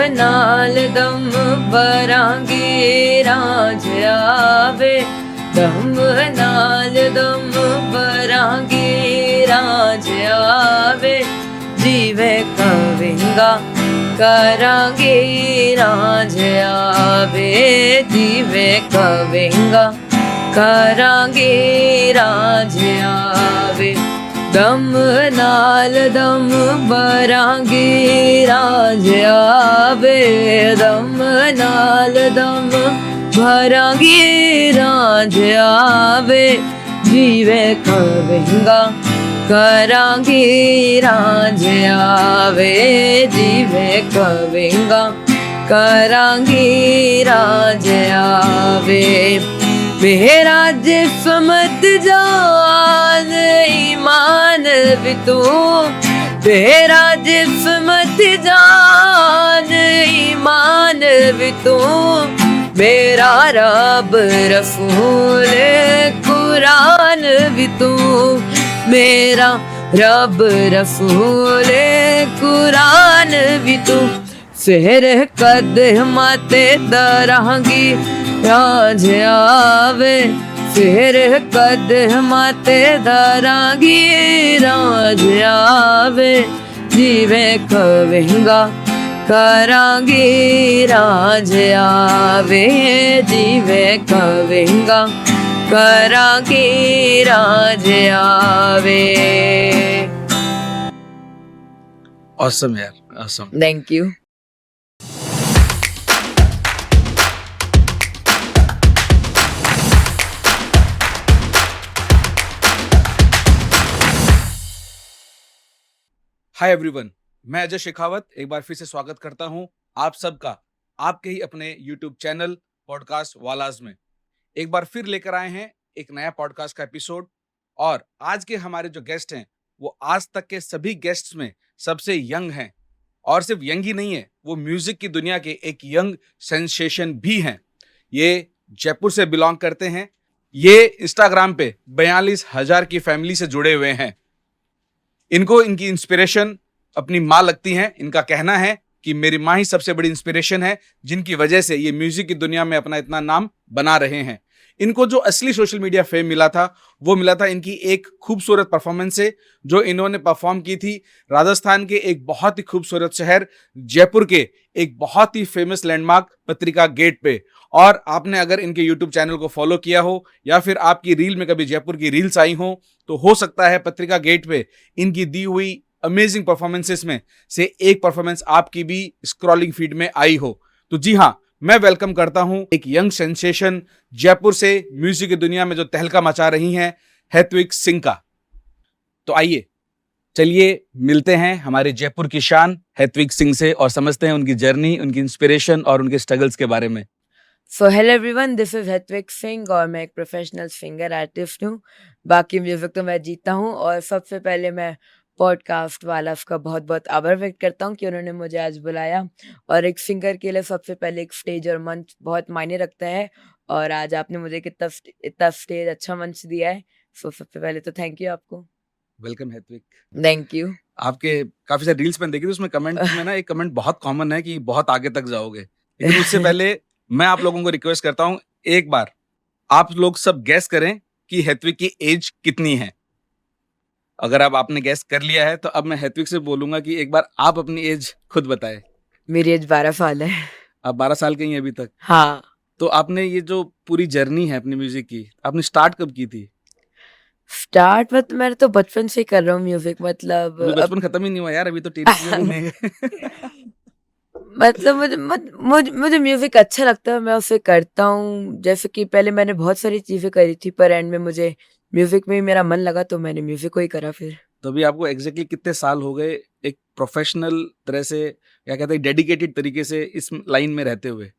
नाल दम भरांगे राज आवे, दम नाल दम भरांगे राज आवे, जीवे कविंगा करांगे राज आवे, जीवे कविंगा करांगे राज आवे, दम नाल दम भरांगे राज आवे, दम नाल दम भरांगे राज आवे, जीवे कविंगा करांगे राज आवे, जीवे कविंगा करांगे राज आवे, मेरा जिस्मत जान ईमान भी तू, तेरा जिस्मत जान ईमान भी तू, मेरा रब रसूल कुरान भी तू, मेरा रब रसूल कुरान भी तू, सिर कदमाते दरांगी राज आवे, सिर कदमाते दरांगी राज आवे, जीवे कविंगा करांगी राज आवे, जीवे कविंगा करांगी राज आवे। ऑसम यार, awesome. Thank you. Hi everyone, मैं अजय शेखावत एक बार फिर से स्वागत करता हूं आप सबका आपके ही अपने YouTube चैनल पॉडकास्ट वालाज में। एक बार फिर लेकर आए हैं एक नया पॉडकास्ट का एपिसोड, और आज के हमारे जो गेस्ट हैं वो आज तक के सभी गेस्ट्स में सबसे यंग हैं, और सिर्फ यंग ही नहीं है, वो म्यूजिक की दुनिया के एक यंग सेंसेशन भी हैं। ये जयपुर से बिलोंग करते हैं, ये इंस्टाग्राम पे 42,000 की फैमिली से जुड़े हुए हैं। इनको इनकी इंस्पिरेशन अपनी माँ लगती हैं। इनका कहना है कि मेरी माँ ही सबसे बड़ी इंस्पिरेशन है, जिनकी वजह से ये म्यूजिक की दुनिया में अपना इतना नाम बना रहे हैं। इनको जो असली सोशल मीडिया फेम मिला था वो मिला था इनकी एक खूबसूरत परफॉर्मेंस से, जो इन्होंने परफॉर्म की थी राजस्थान के एक बहुत ही खूबसूरत शहर जयपुर के एक बहुत ही फेमस लैंडमार्क पत्रिका गेट पे। और आपने अगर इनके YouTube चैनल को फॉलो किया हो या फिर आपकी रील में कभी जयपुर की रील्स आई हो, तो हो सकता है पत्रिका गेट पे इनकी दी हुई अमेजिंग परफॉर्मेंसेस में से एक परफॉर्मेंस आपकी भी स्क्रॉलिंग फीड में आई हो। तो जी हाँ, मैं वेलकम करता हूं एक यंग सेंसेशन जयपुर से म्यूजिक की दुनिया में जो तहलका मचा रही हैं, हेत्विक सिंह का। तो आइए चलिए मिलते हैं हमारे जयपुर की शान हेत्विक सिंह से और समझते हैं उनकी जर्नी, उनकी इंस्पिरेशन और उनके स्ट्रगल्स के बारे में। So hello everyone, this is Hetvik Singh और मैं एक प्रोफेशनल सिंगर आर्टिस्ट हूँ। बाकी म्यूजिक तो मैं जीता हूँ, और सबसे पहले मैं पॉडकास्ट वाला का बहुत बहुत आभार व्यक्त करता हूँ कि उन्होंने मुझे आज बुलाया। और एक सिंगर के लिए सबसे पहले एक स्टेज और मंच बहुत मायने रखता है, और आज आपने मुझे इतना स्टेज अच्छा मंच दिया है। सो सबसे पहले तो थैंक यू आपको। वेलकम हेत्विक। Thank you. आपके काफी सारे रील्स मैंने देखी थी, उसमें कमेंट में ना एक कमेंट बहुत कॉमन है कि बहुत आगे तक जाओगे, लेकिन उससे पहले मैं आप लोगों को रिक्वेस्ट करता हूं, एक बार आप लोग सब गैस करें कि हेत्विक की एज कितनी है। अगर अब आपने गैस कर लिया है तो अब मैं हेत्विक से बोलूंगा कि एक बार आप अपनी एज खुद बताएं। मेरी एज 12 साल है। आप 12 साल के ही हैं अभी तक? हाँ। तो आपने ये जो पूरी जर्नी है अपनी म्यूजिक की, आपने स्टार्ट कब की थी? स्टार्ट मतलब मैं तो बचपन से ही कर रहा हूँ म्यूजिक, मतलब बचपन खत्म ही नहीं हुआ यार, अभी तो टीनेज में नहीं। मतलब मुझे म्यूजिक अच्छा लगता है, मैं उसे करता हूँ। जैसे कि पहले मैंने बहुत सारी चीजें करी थी, पर एंड में मुझे म्यूजिक में ही मेरा मन लगा, तो मैंने म्यूजिक को ही करा फिर। तो अभी आपको एग्जैक्टली कितने साल हो गए एक प्रोफेशनल तरह से, क्या कहते हैं, डेडिकेटेड तरीके से इस लाइन में रहते हुए?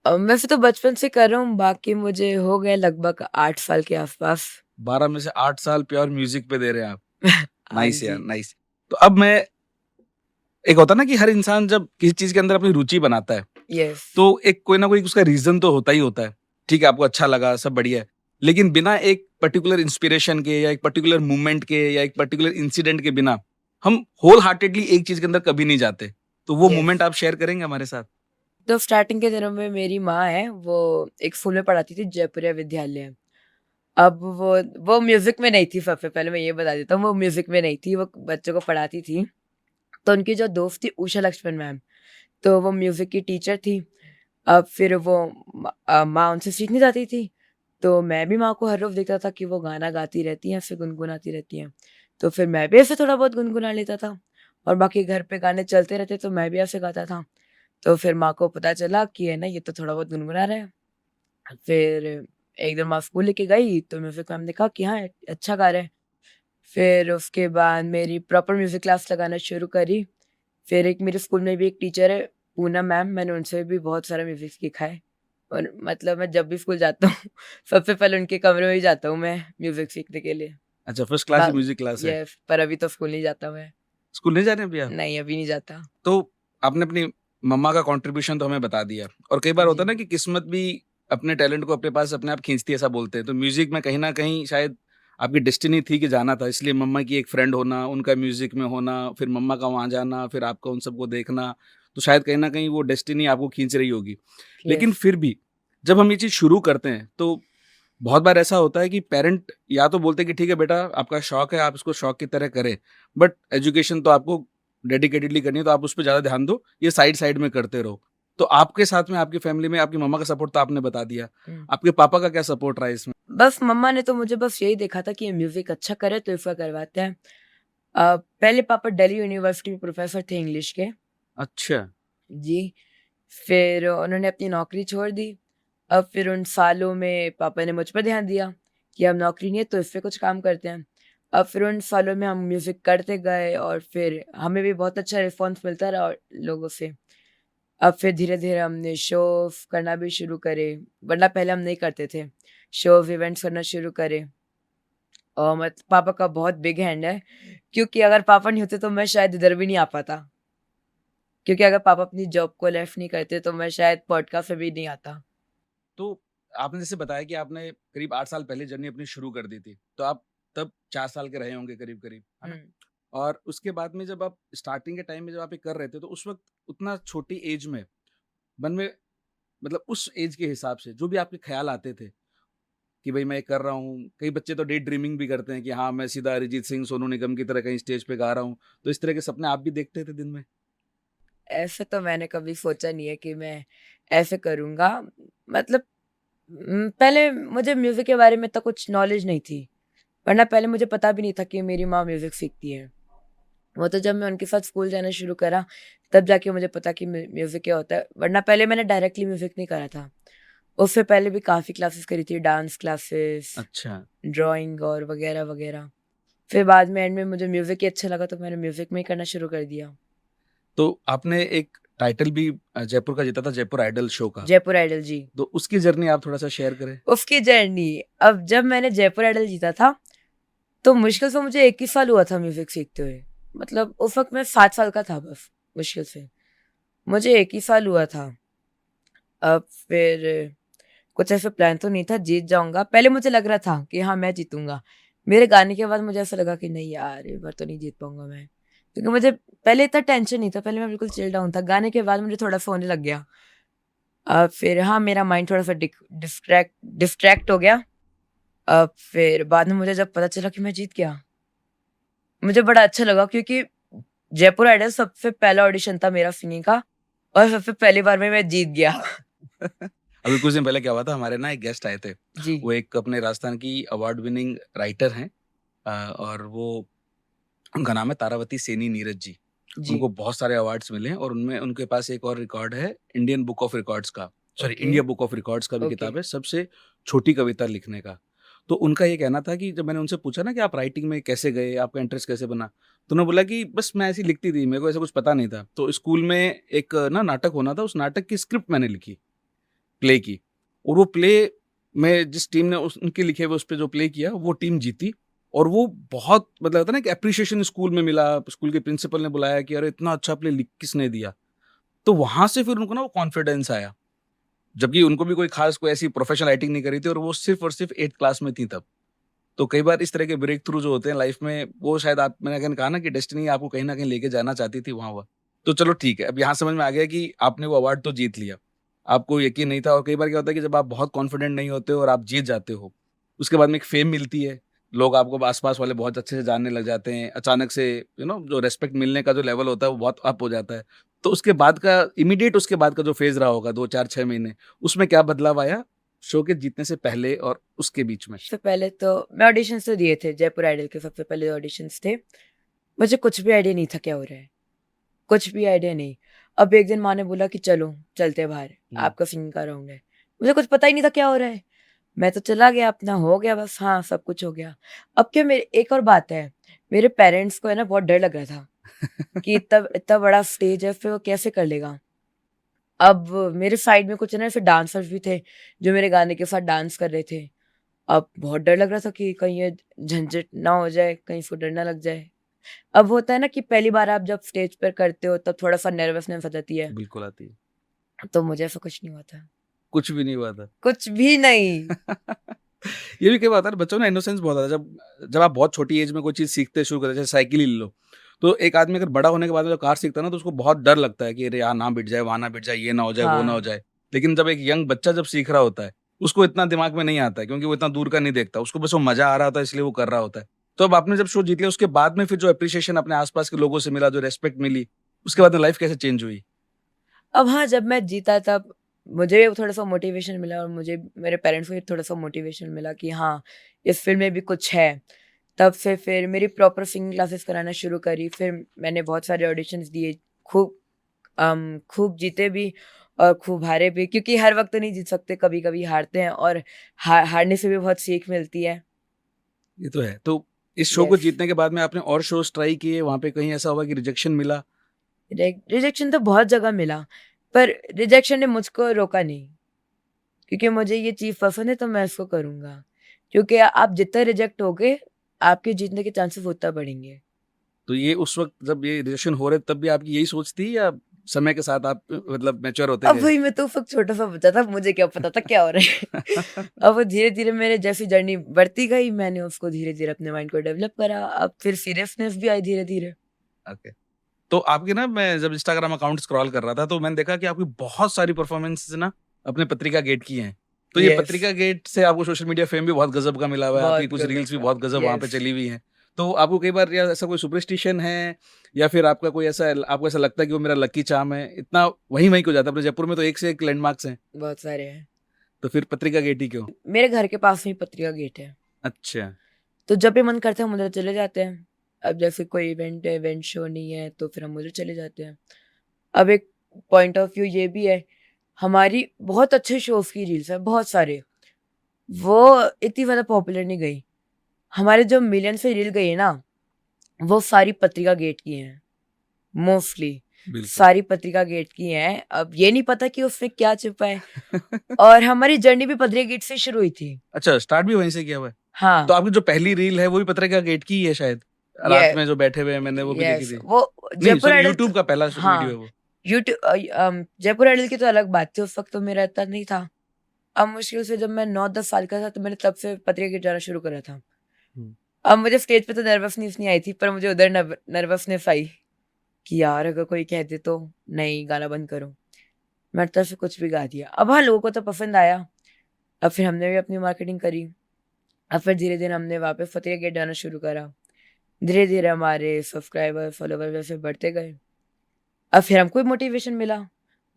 वैसे तो बचपन से कर रहा हूँ, बाकी मुझे हो गए लगभग 8 साल के आसपास। 12 में से 8 साल प्योर म्यूजिक पे दे रहे हैं आप। हाँ नाइस जी। यार, नाइस। तो अब मैं, एक होता ना कि हर इंसान जब किसी चीज के अंदर अपनी रुचि बनाता है, यस। तो एक कोई ना कोई उसका रीजन तो होता ही होता है। ठीक है, आपको अच्छा लगा, सब बढ़िया है, लेकिन बिना एक पर्टिकुलर इंस्पिरेशन के या एक पर्टिकुलर मूवमेंट के या एक पर्टिकुलर इंसिडेंट के बिना हम होल हार्टेडली एक चीज के अंदर कभी नहीं जाते। तो वो Yes. मोमेंट आप शेयर करेंगे हमारे साथ? तो स्टार्टिंग के दिनों में मेरी माँ है, वो एक स्कूल में पढ़ाती थी, जयपुरिया विद्यालय। अब वो म्यूज़िक में नहीं थी, सबसे पहले मैं ये बता देता हूँ, वो म्यूज़िक में नहीं थी, वो बच्चों को पढ़ाती थी। तो उनकी जो दोस्त थी उषा लक्ष्मण मैम, तो वो म्यूज़िक की टीचर थी। अब फिर वो माँ उनसे सीखने जाती थी, तो मैं भी माँ को हर रोज़ देखता था कि वो गाना गाती रहती हैं, फिर गुनगुनाती रहती हैं। तो फिर मैं भी ऐसे थोड़ा बहुत गुनगुना लेता था और बाकी घर पे गाने चलते रहते, तो मैं भी ऐसे गाता था। तो फिर माँ को पता चला कि है ना, ये तो थोड़ा बहुत गुनगुना रहा है। फिर एक दिन माँ स्कूल लेके गई, तो म्यूज़िक मैम ने कहा कि हाँ, अच्छा गा रहा है। फिर उसके बाद मेरी प्रॉपर म्यूज़िक क्लास लगाना शुरू करी। फिर एक मेरे स्कूल में भी एक टीचर है, पूनम मैम, मैंने उनसे भी बहुत सारा म्यूज़िक सीखा है। और मतलब मैं जब भी स्कूल जाता हूँ सबसे पहले उनके कमरे में ही जाता हूँ मैं म्यूज़िक सीखने के लिए। अच्छा, फर्स्ट क्लास बा की म्यूजिक क्लास है। यस, पर अभी तो स्कूल नहीं जाता मैं। स्कूल नहीं जा रहे हैं अभी आप? नहीं, अभी नहीं जाता। तो आपने अपनी मम्मा का कंट्रीब्यूशन तो हमें बता दिया, और कई बार होता है ना जी। कि किस्मत भी अपने टैलेंट को अपने पास अपने आप खींचती है, ऐसा बोलते हैं। तो म्यूजिक में कहीं न कहीं शायद आपकी डेस्टिनी थी कि जाना था, इसलिए मम्मा की एक फ्रेंड होना, उनका म्यूजिक में होना, फिर मम्मा का वहाँ जाना, फिर आपका उन सबको देखना, तो शायद कहीं न कहीं वो डेस्टिनी आपको खींच रही होगी। लेकिन यस। फिर भी जब हम ये चीज़ शुरू करते हैं, तो बहुत बार ऐसा होता है कि पेरेंट या तो बोलते हैं कि ठीक है बेटा, आपका शौक है, आप इसको शौक की तरह करें, बट एजुकेशन तो आपको डेडिकेटेडली करनी है, तो आप उस पे ज़्यादा ध्यान दो, ये साइड-साइड में करते रहो। तो आपके साथ में आपकी फैमिली में आपकी मम्मा का सपोर्ट तो आपने बता दिया, हुँ। आपके पापा का क्या सपोर्ट रहा इसमें? बस मम्मा ने तो मुझे बस यही देखा था कि ये म्यूज़िक अच्छा करे तो इसका करवाते हैं। पहले पापा दिल्ली यूनिवर्सिटी में प्रोफ़ेसर थे इंग्लिश के। अच्छा। जी। फिर उन्होंने अपनी नौकरी छोड़ दी। अब फिर उन सालों में पापा ने मुझ पे ध्यान दिया कि अब नौकरी नहीं है तो इस पे कुछ काम करते हैं। अब फिर उन सालों में हम म्यूज़िक करते गए और फिर हमें भी बहुत अच्छा रिस्पॉन्स मिलता रहा और लोगों से। अब फिर धीरे-धीरे हमने शोज़ करना भी शुरू करे, वरना पहले हम नहीं करते थे। शोज़, इवेंट्स करना शुरू करे और पापा का बहुत बिग हैंड है, क्योंकि अगर पापा नहीं होते तो मैं शायद इधर भी नहीं आ पाता। क्योंकि अगर पापा अपनी जॉब को लेफ्ट नहीं करते तो मैं शायद पॉडकास्ट में भी नहीं आता। तो आपने जैसे बताया कि आपने करीब 8 साल पहले जर्नी अपनी शुरू कर दी थी, तो आप तब 4 साल के रहे होंगे करीब-करीब, है हुँ। ना? और उसके बाद में जब आप स्टार्टिंग के टाइम में जब आप ये कर रहे थे, तो उस वक़्त उतना छोटी एज में मन में, मतलब उस एज के हिसाब से जो भी आपके ख़्याल आते थे कि भई मैं ये कर रहा हूँ, कई बच्चे तो डे ड्रीमिंग भी करते हैं कि हाँ, मैं सीधा अरिजीत सिंह, सोनू निगम की तरह कहीं स्टेज पे गा रहा हूँ, तो इस तरह के सपने आप भी देखते थे दिन में? ऐसे तो मैंने कभी सोचा नहीं है कि मैं ऐसे करूँगा। मतलब पहले मुझे म्यूज़िक के बारे में तो कुछ नॉलेज नहीं थी, वरना पहले मुझे पता भी नहीं था कि मेरी माँ म्यूज़िक सीखती है। वो तो जब मैं उनके साथ स्कूल जाना शुरू करा, तब जाके मुझे पता कि म्यूज़िक क्या होता है, वरना पहले मैंने डायरेक्टली म्यूज़िक नहीं करा था। उससे पहले भी काफ़ी क्लासेस करी थी, डांस क्लासेस, अच्छा। ड्राइंग और वगैरह-वगैरह। फिर बाद में एंड में मुझे म्यूज़िक ही अच्छा लगा तो मैंने म्यूज़िक में ही करना शुरू कर दिया। तो आपने एक टाइटल भी जयपुर का जीता था, जयपुर आइडल शो का, जयपुर आइडल जी। तो उसकी जर्नी आप थोड़ा-सा शेयर करें? उसकी जर्नी, अब जब मैंने जयपुर आइडल जीता था, तो मुश्किल से मुझे 21 साल हुआ था म्यूज़िक सीखते हुए। मतलब उस वक़्त मैं 7 साल का था बस, मुश्किल से। मुझे 21 साल हुआ था। अब फिर कुछ ऐसा प्लान तो नहीं था जीत जाऊँगा। पहले मुझे लग रहा था कि हाँ, मैं जीतूँगा। मेरे गाने के बाद मुझे ऐसा लगा कि नहीं यार, इस बार तो नहीं जीत पाऊँगा मैं। क्योंकि मुझे पहले इतना टेंशन नहीं था, पहले मैं बिल्कुल चिल डाउन था। गाने के बाद मुझे थोड़ा-सा होने लग गया। फिर हाँ, मेरा माइंड थोड़ा-सा डिस्ट्रैक्ट हो गया। फिर बाद में मुझे जब पता चला कि मैं जीत गया, मुझे बड़ा अच्छा लगा, क्योंकि जयपुर आइडल सबसे पहला ऑडिशन था मेरा सिंगिंग का और सबसे पहली बार में मैं जीत गया। अभी कुछ दिन पहले क्या हुआ था, हमारे ना एक गेस्ट आए थे। जी, वो एक अपने राजस्थान की अवार्ड विनिंग राइटर हैं, और वो, उनका नाम है तारावती सेनी नीरज जी। जी। उनको बहुत सारे अवार्ड्स मिले हैं और उनमें उनके पास एक और रिकॉर्ड है, इंडियन बुक ऑफ रिकॉर्ड्स का, sorry okay, India book of records का भी ओके। किताब है, सबसे छोटी कविता लिखने का। तो उनका ये कहना था कि जब मैंने उनसे पूछा ना कि आप राइटिंग में कैसे गए, आपका इंटरेस्ट कैसे बना? तो उन्होंने बोला कि बस मैं ऐसे ही लिखती थी, मेरे को ऐसा कुछ पता नहीं था। तो स्कूल में एक ना नाटक होना था, उस नाटक की स्क्रिप्ट मैंने लिखी, प्ले की, और वो प्ले में जिस टीम ने उस उनके लिखे हुए उस पे जो प्ले किया, वो टीम जीती। और वो बहुत, मतलब होता है ना कि एप्रिसिएशन स्कूल में मिला, स्कूल के प्रिंसिपल ने बुलाया कि अरे इतना अच्छा प्ले लिख किसने दिया? तो वहाँ से फिर उनको ना वो कॉन्फिडेंस आया। जबकि उनको भी कोई खास कोई ऐसी प्रोफेशनल राइटिंग नहीं करी थी और वो सिर्फ़ और सिर्फ़ 8th क्लास में थी तब। तो कई बार इस तरह के ब्रेक थ्रू जो होते हैं लाइफ़ में, वो शायद आप, मैंने कहा ना कि डेस्टिनी आपको कहीं न कहीं लेके जाना चाहती थी वहाँ वो। तो चलो ठीक है, अब यहाँ समझ में आ गया कि आपने वो अवार्ड तो जीत लिया। आपको यकीन नहीं था और कई बार क्या होता है कि जब आप बहुत कॉन्फिडेंट नहीं होते हो और आप जीत जाते हो, उसके बाद में एक फेम मिलती है, लोग आपको आस-पास वाले बहुत अच्छे से जानने लग जाते हैं, अचानक से जो रिस्पेक्ट मिलने का जो लेवल होता है वो बहुत अप हो जाता है। तो उसके बाद का इमीडिएट उसके बाद का जो फेज़ रहा होगा 2, 4, 6 महीने, उसमें क्या बदलाव आया शो के जीतने से पहले और उसके बीच में? सबसे पहले तो मैं ऑडिशंस तो दिए थे, जयपुर आइडल के सबसे पहले ऑडिशंस थे। मुझे कुछ भी आइडिया नहीं था क्या हो रहा है, कुछ भी आइडिया नहीं। अब एक दिन माँ ने बोला कि चलो, चलते हैं बाहर, आपका सिंगिंग का राउंड है। मुझे कुछ पता ही नहीं था क्या हो रहा है। मैं तो चला गया अपना, हो गया बस, हाँ, सब कुछ हो गया। अब क्या मेरे एक और बात है, मेरे पेरेंट्स को है ना बहुत डर लग रहा था कि इतना इतना बड़ा स्टेज है, फिर वो कैसे कर लेगा? अब मेरे साइड में कुछ है ना ऐसे डांसर्स भी थे, जो मेरे गाने के साथ डांस कर रहे थे। अब बहुत डर लग रहा था कि कहीं ये झंझट ना हो जाए, कहीं इसको डर ना लग जाए। अब होता है ना कि पहली बार आप जब स्टेज पर करते हो तब थोड़ा-सा नर्वसनेस आ जाती है, बिल्कुल आती है। तो मुझे ऐसा कुछ नहीं हुआ था। कुछ भी नहीं हुआ था। कुछ भी नहीं। ये भी कई बार होता है ना, बच्चों में इनोसेंस बहुत आता है। जब जब आप बहुत छोटी एज में कोई चीज़ सीखते शुरू करते हैं, जैसे साइकिल ही ले लो, तो एक आदमी अगर बड़ा होने के बाद में जब कार सीखता है ना, तो उसको बहुत डर लगता है कि अरे यहाँ ना बिठ जाए, वहाँ ना बिठ जाए, ये ना हो जाए, वो ना हो हाँ। जाए। लेकिन जब एक यंग बच्चा जब सीख रहा होता है, उसको इतना दिमाग में नहीं आता है क्योंकि वो इतना दूर का नहीं देखता। उसको बस वो मज़ा आ रहा होता है इसलिए वो कर रहा होता है। तो अब आपने जब शो जीत लिया उसके बाद में फिर जो एप्रिसिएशन अपने आस-पास के लोगों से मिला, जो रिस्पेक्ट मिली, उसके बाद में लाइफ कैसे चेंज हुई? अब हाँ, जब मैं जीता तब मुझे थोड़ा-सा मोटिवेशन मिला और मुझे मेरे पेरेंट्स को भी थोड़ा-सा मोटिवेशन मिला कि हाँ, इस फ़ील्ड में भी कुछ है। तब से फिर मेरी प्रॉपर सिंगिंग क्लासेस कराना शुरू करी। फिर मैंने बहुत सारे ऑडिशंस दिए, खूब खूब जीते भी और खूब हारे भी, क्योंकि हर वक़्त तो नहीं जीत सकते, कभी-कभी हारते हैं और हारने से भी बहुत सीख मिलती है। ये तो है। तो इस शो को यस। जीतने के बाद में आपने और शोज़ ट्राई किए, वहाँ पे कहीं ऐसा हुआ कि रिजेक्शन मिला? रिजेक्शन तो बहुत जगह मिला, पर रिजेक्शन ने मुझको रोका नहीं, क्योंकि मुझे ये चीज़ पसंद है तो मैं इसको करूँगा। क्योंकि आप जितना रिजेक्ट होगे, आपके जीतने के चांसेस उतना बढ़ेंगे। तो ये उस वक़्त जब ये रिजेक्शन हो रहे तब भी आपकी यही सोच थी या समय के साथ आप मतलब मैच्योर होते अब गए? वही, मैं तो उस वक़्त छोटा-सा बच्चा था, मुझे क्या पता था क्या हो रहा है। अब वो धीरे-धीरे मेरे जैसी जर्नी बढ़ती गई, मैंने उसको धीरे-धीरे अपने माइंड को डेवलप करा, अब फिर सीरियसनेस भी आई धीरे-धीरे। ओके। तो आपकी ना मैं जब इंस्टाग्राम अकाउंट स्क्रॉल कर रहा था तो मैंने देखा कि आपकी बहुत सारी परफॉर्मेंसेज़ ना अपने पत्रिका गेट की हैं। तो ये यस, पत्रिका गेट से आपको सोशल मीडिया फेम भी बहुत गज़ब का मिला हुआ है, आपकी बहुत कुछ गज़ब रील्स भी का। बहुत गज़ब वहाँ पे यस। चली हुई हैं। तो आपको कई बार या ऐसा कोई सुपरस्टिशन है या फिर आपका कोई ऐसा आपको ऐसा लगता है कि वो मेरा लकी चार्म है, इतना वहीं-वहीं क्यों जाता है? अपने जयपुर में तो एक से एक लैंडमार्क्स हैं, बहुत सारे हैं। तो फिर पत्रिका गेट ही क्यों? मेरे घर के पास में ही पत्रिका गेट है, अच्छा। तो जब भी मन करता है हम उधर चले जाते हैं। अब जैसे कोई इवेंट है, इवेंट शो नहीं है, तो फिर हम उधर चले जाते हैं। अब एक पॉइंट ऑफ व्यू ये भी है, हमारी बहुत अच्छे शोज़ की रील्स हैं, बहुत सारे। वो इतनी ज़्यादा पॉपुलर नहीं गई। हमारे जो मिलियन से रील गई है ना, वो सारी पत्रिका गेट की हैं, मोस्टली। बिल्कुल। सारी पत्रिका गेट की हैं। अब ये नहीं पता कि उसमें क्या छुपा है। और हमारी जर्नी भी पत्रिका गेट से शुरू हुई थी। अच्छा, स्टार्ट भी वहीं से किया हुआ है? हाँ, तो आपकी जो पहली रील है वो भी पत्रिका गेट की ही है शायद? ये रात में जो बैठे हुए हैं मैंने वो भी देखी यस, थी। वो नहीं जयपुर सॉरी आइडल यूट्यूब तो का पहला वीडियो है हाँ, वो। जयपुर आइडल की तो अलग बात थी, उस वक़्त तो मेरा इतना नहीं था। अब मुश्किल से जब मैं 9-10 साल का था, तो मैंने तब से पत्रिका गेट जाना शुरू करा था। हुँ। अब मुझे स्टेज पे तो नर्वसनेस नहीं आई थी, पर मुझे उधर नर्वसनेस आई कि यार अगर कोई कह दे तो, नहीं गाना बंद करो। मैंने तरफ से कुछ भी गा दिया। अब हाँ, लोगों को तो पसंद आया। अब फिर हमने भी अपनी मार्केटिंग करी। अब फिर धीरे-धीरे हमने वापस पत्रिका गेट जाना शुरू करा। धीरे-धीरे हमारे सब्सक्राइबर, फॉलोवर वैसे बढ़ते गए। अब फिर हमको भी मोटिवेशन मिला।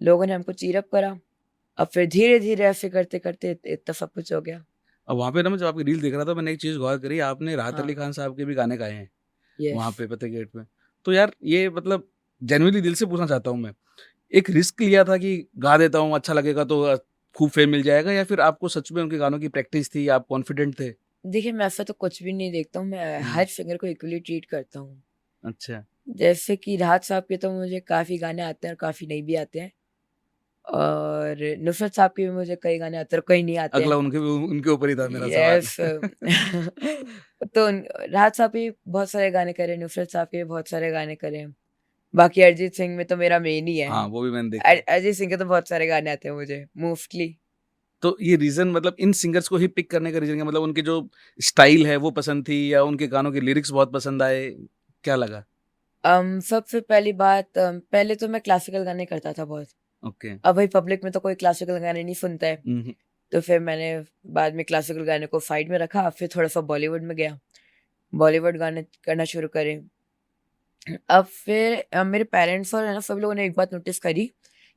लोगों ने हमको चीयर अप करा। अब फिर धीरे-धीरे ऐसे करते-करते इतना सब कुछ हो गया। अब वहाँ पे ना मैं जब आपकी रील देख रहा था मैंने एक चीज़ गौर करी आपने राहत हाँ, अली खान साहब के भी गाने गाए हैं, यस। वहाँ पे पत्रिका गेट में। तो यार ये मतलब जेनुइनली दिल से पूछना चाहता हूँ मैं, एक रिस्क लिया था कि गा देता हूँ अच्छा लगेगा तो खूब फेम मिल जाएगा या फिर आपको सच में उनके गानों की प्रैक्टिस थी, आप कॉन्फिडेंट थे? देखिए, मैं ऐसा तो कुछ भी नहीं देखता हूँ, मैं हुँ। हर सिंगर को इक्वली ट्रीट करता हूँ। अच्छा। जैसे कि राहत साहब के तो मुझे काफ़ी गाने आते हैं और काफ़ी नहीं भी आते हैं। और नुसरत साहब के भी मुझे कई गाने आते हैं और कई नहीं आते अगला हैं। उनके ऊपर ही था मेरा सवाल। यस। तो राहत साहब भी बहुत सारे गाने करे, नुसरत साहब के भी बहुत सारे गाने करे। बाकी अरिजीत सिंह में तो मेरा मेन ही है। हाँ, वो भी मैंने देखा है। अरिजीत सिंह के तो बहुत सारे गाने आते हैं मुझे मोस्टली। तो ये रीज़न मतलब इन सिंगर्स को ही पिक करने का रीज़न क्या मतलब उनकी जो स्टाइल है वो पसंद थी या उनके गानों के लिरिक्स बहुत पसंद आए? क्या लगा? सबसे पहली बात पहले तो मैं क्लासिकल गाने करता था बहुत। ओके। अब भाई पब्लिक में तो कोई क्लासिकल गाने नहीं सुनता है। तो फिर मैंने बाद में क्लासिकल गाने को साइड में रखा, फिर थोड़ा-सा बॉलीवुड में गया। बॉलीवुड गाने करना शुरू करे। अब फिर मेरे पेरेंट्स और है ना सभी लोगों ने एक बात नोटिस करी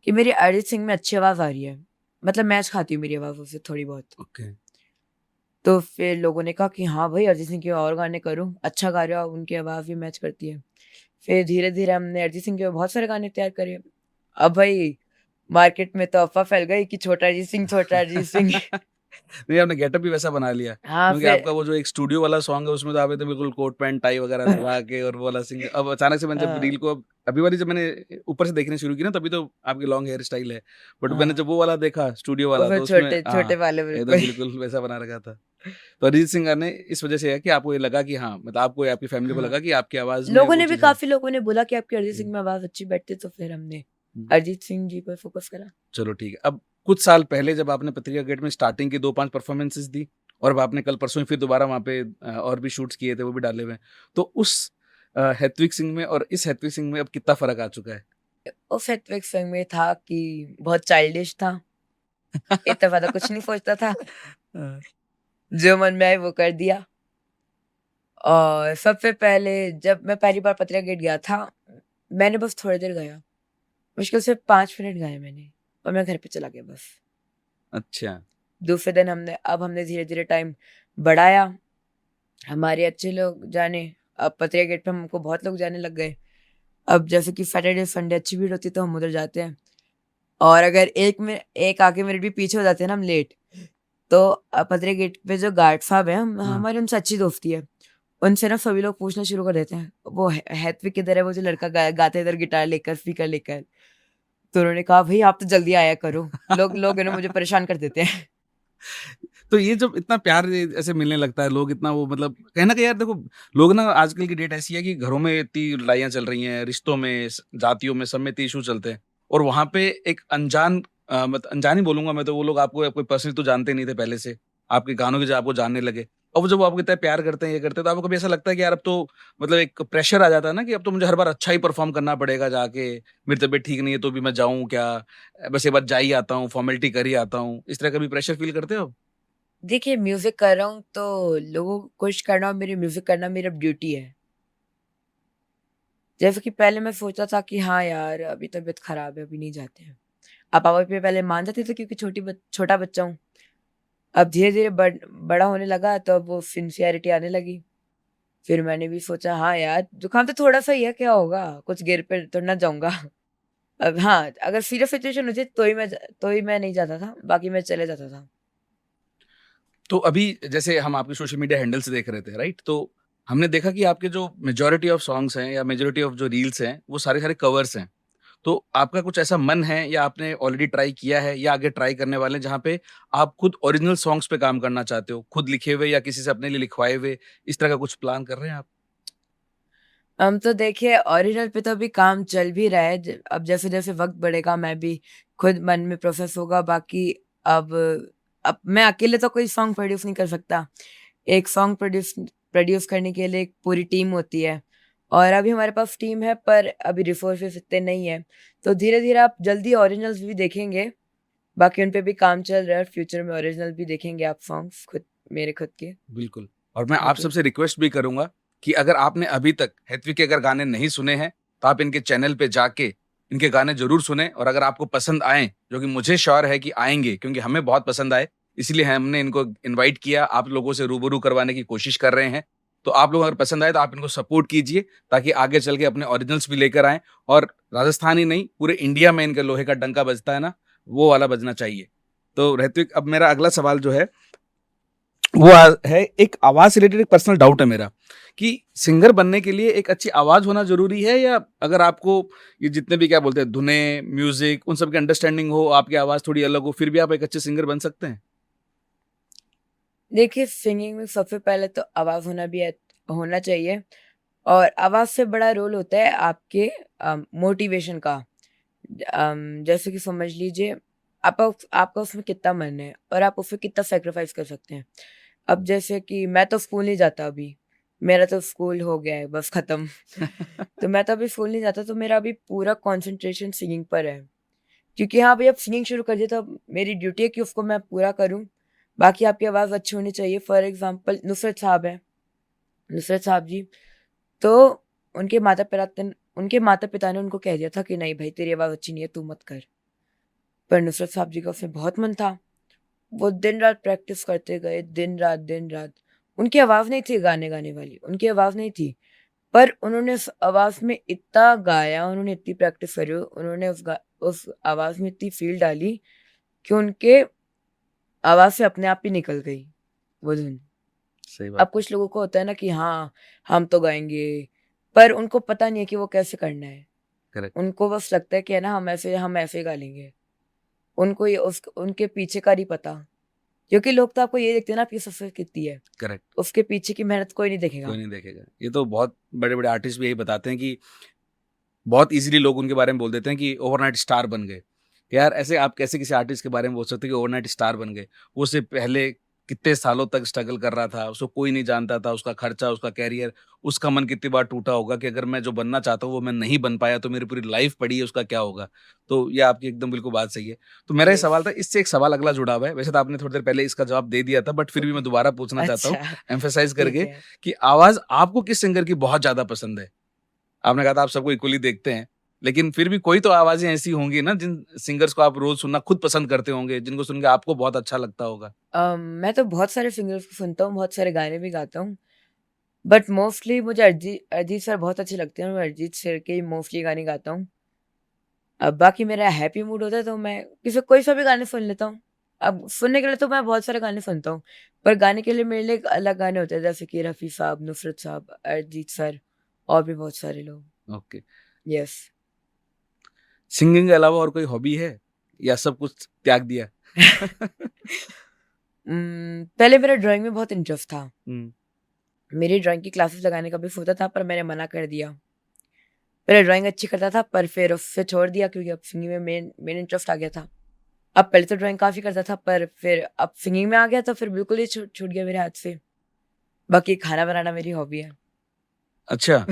कि मेरी अरिजीत सिंह में अच्छी आवाज़ आ रही है। मतलब मैच खाती है मेरी आवाज़ उससे थोड़ी बहुत। ओके। तो फिर लोगों ने कहा कि हाँ भाई अरिजीत सिंह के और गाने करो, अच्छा गा रहे हो आप, उनकी आवाज़ भी मैच करती है। फिर धीरे-धीरे हमने अरिजीत सिंह के बहुत सारे गाने तैयार करे। अब भाई मार्केट में तो अफ़वाह फैल गई कि छोटा अरिजीत सिंह, छोटा अरिजीत सिंह। नहीं, आपने गेटअप भी वैसा बना लिया हाँ, क्योंकि फिर आपका वो जो एक स्टूडियो वाला सॉन्ग है उसमें तो आपने तो बिल्कुल कोट पैंट टाई वगैरह लगा के और वो वाला सिंग अब अचानक से मैंने जब हाँ, रील को अभी वाली जब मैंने ऊपर से देखनी शुरू की ना तभी तो आपकी लॉन्ग हेयर स्टाइल है बट मैंने हाँ, जब वो वाला देखा स्टूडियो वो वाला फिर तो उसमें छोटे छोटे हाँ वाले एकदम बिल्कुल। बिल्कुल वैसा बना रखा था। तो अरिजीत सिंह गाने इस वजह से है कि आपको ये लगा कि हाँ मतलब आपको या आपकी फैमिली को हाँ, लगा कि आपकी आवाज में लोगों वो ने भी चीज़ है। काफ़ी लोगों ने बोला कि आपकी अरिजीत हुँ, सिंह में आवाज़ अच्छी बैठती है, तो फिर हमने हुँ। अरिजीत सिंह जी पर फ़ोकस करा। चलो ठीक है। अब कुछ साल पहले जब आपने पत्रिका गेट में स्टार्टिंग की 2-5 परफ़ॉर्मेंसेज़ दी और अब आपने कल परसों ही फिर दोबारा वहाँ पे और भी शूट्स किए थे, वो भी डाले हुए हैं। तो उस हैत्विक सिंह में और इस हैत्विक सिंह में अब कितना फ़र्क आ चुका है? उस हैट्रिक फिल्म में था कि बहुत चाइल्डिश था, इतना ज़्यादा कुछ नहीं सोचता था, अ, जो मन में आए वो कर दिया। और सबसे पहले जब मैं पहली बार पत्रिका गेट गया था, मैंने बस थोड़ी देर गाया, मुश्किल से 5 मिनट गाए मैंने और मैं घर पे चला गया बस। अच्छा। दूसरे दिन हमने धीरे-धीरे टाइम बढ़ाया, हमारे अच्छे लोग जाने, अब पत्रिका गेट पे हमको बहुत लोग जाने लग गए। अब जैसे कि सैटरडे, संडे अच्छी भीड़ होती है तो हम उधर जाते हैं और अगर 1 आके मिनट भी पीछे हो जाते हैं ना हम लेट, तो पत्रिका गेट पे जो गार्ड साहब हैं, हाँ। हमारी उनसे अच्छी दोस्ती है। उनसे ना सभी लोग पूछना शुरू कर देते हैं, वो हैत्विक किधर है, वो जो लड़का गाता है इधर गिटार लेकर, स्पीकर लेकर। तो उन्होंने कहा, "भई आप तो जल्दी आया करो।" लोग लोग है ना मुझे परेशान कर देते हैं। तो ये जब इतना प्यार ऐसे मिलने लगता है, लोग इतना वो मतलब कहीं न कहीं यार देखो, लोग ना आजकल की डेट ऐसी है कि घरों में इतनी लड़ाइयाँ चल रही हैं, रिश्तों में, जातियों में, सब में इतने इश्यू चलते हैं और वहाँ पे एक अनजान अनजान ही बोलूँगा मैं तो वो लोग आपको कोई पर्सनली तो जानते नहीं थे पहले से, आपके गानों की वजह आपको जानने लगे और वो जब वो आपको इतना प्यार करते हैं, ये करते हैं, तो आपको कभी ऐसा लगता है कि यार अब तो मतलब एक प्रेशर आ जाता है ना कि अब तो मुझे हर बार अच्छा ही परफ़ॉर्म करना पड़ेगा जाके, मेरी तबीयत ठीक नहीं है तो भी मैं जाऊँ क्या? बस एक बार जा ही आता हूँ, फ़ॉर्मेलिटी कर ही आता हूँ, इस तरह कभी प्रेशर फ़ील करते हो? देखिए म्यूज़िक कर रहा हूँ तो लोगों को खुश करना और मेरी म्यूज़िक करना मेरा ड्यूटी है। जैसे कि पहले मैं सोचता था कि हाँ यार, अभी तबीयत ख़राब है, अभी नहीं जाते हैं। अब पापा भी पहले मान जाते थे क्योंकि छोटा बच्चा हूँ। अब धीरे-धीरे बड़ा होने लगा तो अब वो सिंसियरिटी आने लगी। फिर मैंने भी सोचा हाँ यार, जुकाम तो थोड़ा-सा ही है, क्या होगा? कुछ गिर पे तो ना जाऊँगा। अब हाँ, अगर सीरियस सिचुएशन होती तो ही मैं नहीं जाता था, बाकी मैं चले जाता था। तो अभी जैसे हम आपके सोशल मीडिया हैंडल्स देख रहे थे, राइट? तो हमने देखा कि आपके जो मेजॉरिटी ऑफ सॉन्ग्स हैं या मेजॉरिटी ऑफ जो रील्स हैं, वो सारे-सारे कवर्स हैं। तो आपका कुछ ऐसा मन है या आपने ऑलरेडी ट्राई किया है या आगे ट्राई करने वाले हैं जहाँ पे आप खुद ओरिजिनल सॉन्ग्स पे काम करना चाहते हो? खुद लिखे हुए या किसी से अपने लिए लिखवाए हुए, इस तरह का कुछ प्लान कर रहे हैं आप? तो देखिए ओरिजिनल पे तो अभी काम चल भी रहा है। अब जैसे-जैसे वक़्त बढ़ेगा मैं भी खुद मन में प्रोसेस होगा बाकी अब अब मैं अकेले तो कोई सॉन्ग प्रोड्यूस नहीं कर सकता। एक सॉन्ग प्रोड्यूस प्रोड्यूस करने के लिए एक पूरी टीम होती है और अभी हमारे पास टीम है पर अभी रिसोर्सेज़ इतने नहीं हैं। तो धीरे-धीरे आप जल्दी ओरिजिनल्स भी देखेंगे, बाकी उन पे भी काम चल रहा है। फ्यूचर में ओरिजिनल भी देखेंगे आप सॉन्ग्स मेरे खुद के। बिल्कुल। और मैं आप थैंक यू। सबसे रिक्वेस्ट भी करूँगा कि अगर आपने अभी तक हैथविक के अगर गाने नहीं सुने हैं, तो आप इनके चैनल पे जाके इनके गाने ज़रूर सुनें और अगर आपको पसंद आएँ, जो कि मुझे श्योर है कि आएँगे क्योंकि हमें बहुत पसंद आए, इसीलिए हमने इनको इनवाइट किया, आप लोगों से रूबरू करवाने की कोशिश कर रहे हैं। तो आप लोग अगर पसंद आए तो आप इनको सपोर्ट कीजिए ताकि आगे चल के अपने ओरिजिनल्स भी लेकर आएँ और राजस्थान ही नहीं, पूरे इंडिया में इनके लोहे का डंका बजता है ना, वो वाला बजना चाहिए। तो ऋत्विक, अब मेरा अगला सवाल जो है वो है एक आवाज़ से रिलेटेड एक पर्सनल डाउट है मेरा कि सिंगर बनने के लिए एक अच्छी आवाज़ होना ज़रूरी है या अगर आपको ये जितने भी क्या बोलते हैं धुनें, म्यूज़िक उन सब की अंडरस्टैंडिंग हो, आपकी आवाज़ थोड़ी अलग हो, फिर भी आप एक अच्छे सिंगर बन सकते हैं? देखिए सिंगिंग में सबसे पहले तो आवाज़ होना चाहिए और आवाज़ से बड़ा रोल होता है आपके मोटिवेशन का। जैसे कि समझ लीजिए आपका उसमें कितना मन है और आप उसमें कितना सैक्रिफाइस कर सकते हैं। अब जैसे कि मैं तो स्कूल नहीं जाता अभी, मेरा तो स्कूल हो गया है बस खत्म। तो मैं तो अभी स्कूल नहीं जाता, तो मेरा अभी पूरा कंसंट्रेशन सिंगिंग पर है। क्योंकि हाँ भाई, अब सिंगिंग शुरू कर दिया तो अब मेरी ड्यूटी है कि उसको मैं पूरा करूँ। बाकी आपकी आवाज़ अच्छी होनी चाहिए। फॉर एग्ज़ाम्पल नुसरत साहब हैं, नुसरत साहब जी, तो उनके माता-पिता ने उनको कह दिया था कि नहीं भाई तेरी आवाज़ अच्छी नहीं है, तू मत कर। पर नुसरत साहब जी का उसमें बहुत मन था। वो दिन-रात प्रैक्टिस करते गए, दिन-रात, दिन-रात। उनकी आवाज़ नहीं थी गाने गाने वाली, उनकी आवाज़ नहीं थी। पर उन्होंने उस आवाज़ में इतना गाया, उन्होंने इतनी प्रैक्टिस करी, उन्होंने उस आवाज़ में इतनी फ़ील डाली कि उनके आवाज़ से अपने आप ही निकल गई वो धुन। सही अब बात है। कुछ लोगों को होता है ना कि हाँ, हम तो गाएँगे, पर उनको पता नहीं है कि वो कैसे करना है। करेक्ट, उनको बस लगता है कि है ना हम ऐसे गा लेंगे। उनको ये उस उनके पीछे का नहीं पता। क्योंकि लोग तो आपको ये देखते हैं ना आपकी सक्सेस कितनी है, करेक्ट। उसके पीछे की मेहनत कोई नहीं देखेगा। कोई नहीं देखेगा। ये तो बहुत बड़े-बड़े आर्टिस्ट भी यही बताते हैं कि बहुत ईज़िली लोग उनके बारे में बोल देते हैं कि ओवरनाइट स्टार बन गए। यार ऐसे आप कैसे किसी आर्टिस्ट के बारे में बोल सकते हो कि ओवरनाइट स्टार बन गए? वो उससे पहले कितने सालों तक स्ट्रगल कर रहा था, उसको कोई नहीं जानता था, उसका खर्चा, उसका करियर, उसका मन कितनी बार टूटा होगा कि अगर मैं जो बनना चाहता हूँ वो मैं नहीं बन पाया तो मेरी पूरी लाइफ़ पड़ी है उसका क्या होगा? तो ये आपकी एकदम बिल्कुल बात सही है। तो मेरा ये यस। सवाल था, इससे एक सवाल अगला जुड़ा हुआ है। वैसे तो आपने थोड़ी देर पहले इसका जवाब दे दिया था बट फिर भी मैं दोबारा पूछना चाहता हूँ अच्छा, एम्फसाइज़ ठीक करके है। कि आवाज़ आपको किस सिंगर की बहुत ज़्यादा पसंद है? आपने कहा था आप सबको इक्वली देखते हैं, लेकिन फिर भी कोई तो आवाज़ें ऐसी होंगी ना जिन सिंगर्स को आप रोज़ सुनना खुद पसंद करते होंगे, जिनको सुन के आपको बहुत अच्छा लगता होगा? मैं तो बहुत सारे सिंगर्स को सुनता हूँ, बहुत सारे गाने भी गाता हूँ। बट मोस्टली मुझे अरिजीत सर बहुत अच्छे लगते हैं और मैं अरिजीत सर के ही मोस्टली गाने गाता हूँ। अब बाकी मेरा हैप्पी मूड होता है तो मैं किसी कोई सा भी गाने सुन लेता हूँ। अब सुनने के लिए तो मैं बहुत सारे गाने सुनता हूँ, पर गाने के लिए मेरे लिए एक अलग गाने होते हैं, जैसे कि रफ़ी साहब, नुसरत साहब, अरिजीत सर और भी बहुत सारे लोग। ओके। यस। सिंगिंग के अलावा और कोई हॉबी है या सब कुछ त्याग दिया? पहले मेरा ड्राइंग में बहुत इंटरेस्ट था। हुँ, मेरी ड्राइंग की क्लासेस लगाने का भी सोचा था, पर मैंने मना कर दिया। पहले ड्राइंग अच्छी करता था, पर फिर उससे छोड़ दिया क्योंकि अब सिंगिंग में मेन मेन इंटरेस्ट आ गया था। अब पहले तो ड्राइंग काफ़ी करता था, पर फिर अब सिंगिंग में आ गया तो फिर बिल्कुल ही छूट गया मेरे हाथ से। बाकी खाना बनाना मेरी हॉबी है। अच्छा,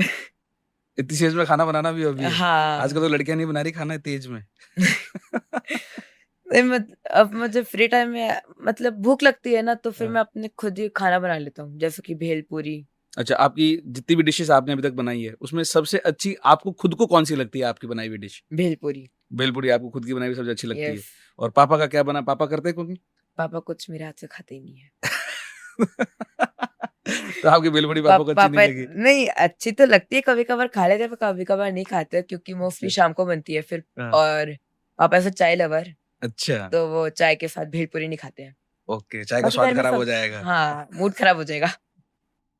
इतनी एज में खाना बनाना भी हॉबी है। आजकल हाँ। तो लड़कियाँ नहीं बना रही खाना इतनी एज में। नहीं अब मुझे फ्री टाइम में मतलब भूख लगती है ना, तो फिर हाँ। मैं अपने खुद ही खाना बना लेता हूँ, जैसे कि भेलपूरी। अच्छा, आपकी जितनी भी डिशेज़ आपने अभी तक बनाई है, उसमें सबसे अच्छी आपको खुद को कौन-सी लगती है आपकी बनाई हुई डिश? भेलपूरी। भेलपूरी आपको खुद की बनाई हुई सबसे अच्छी लगती है। यस। और पापा का क्या बना पापा करते हैं कुकिंग? पापा कुछ मेरे हाथ से खाते ही नहीं है। तो आपकी भेलपूरी पापा को अच्छी नहीं पापा लगी? नहीं, अच्छी तो लगती है, कभी-कभार खा लेते हैं, पर कभी-कभार नहीं खाते हैं क्योंकि मोस्टली अच्छा। शाम को बनती है फिर। हाँ। और पापा ऐसे चाय लवर, अच्छा, तो वो चाय के साथ भेलपूरी नहीं खाते हैं। ओके, चाय का बाकी स्वाद घर में खराब हो सब जाएगा। हाँ, मूड खराब हो जाएगा।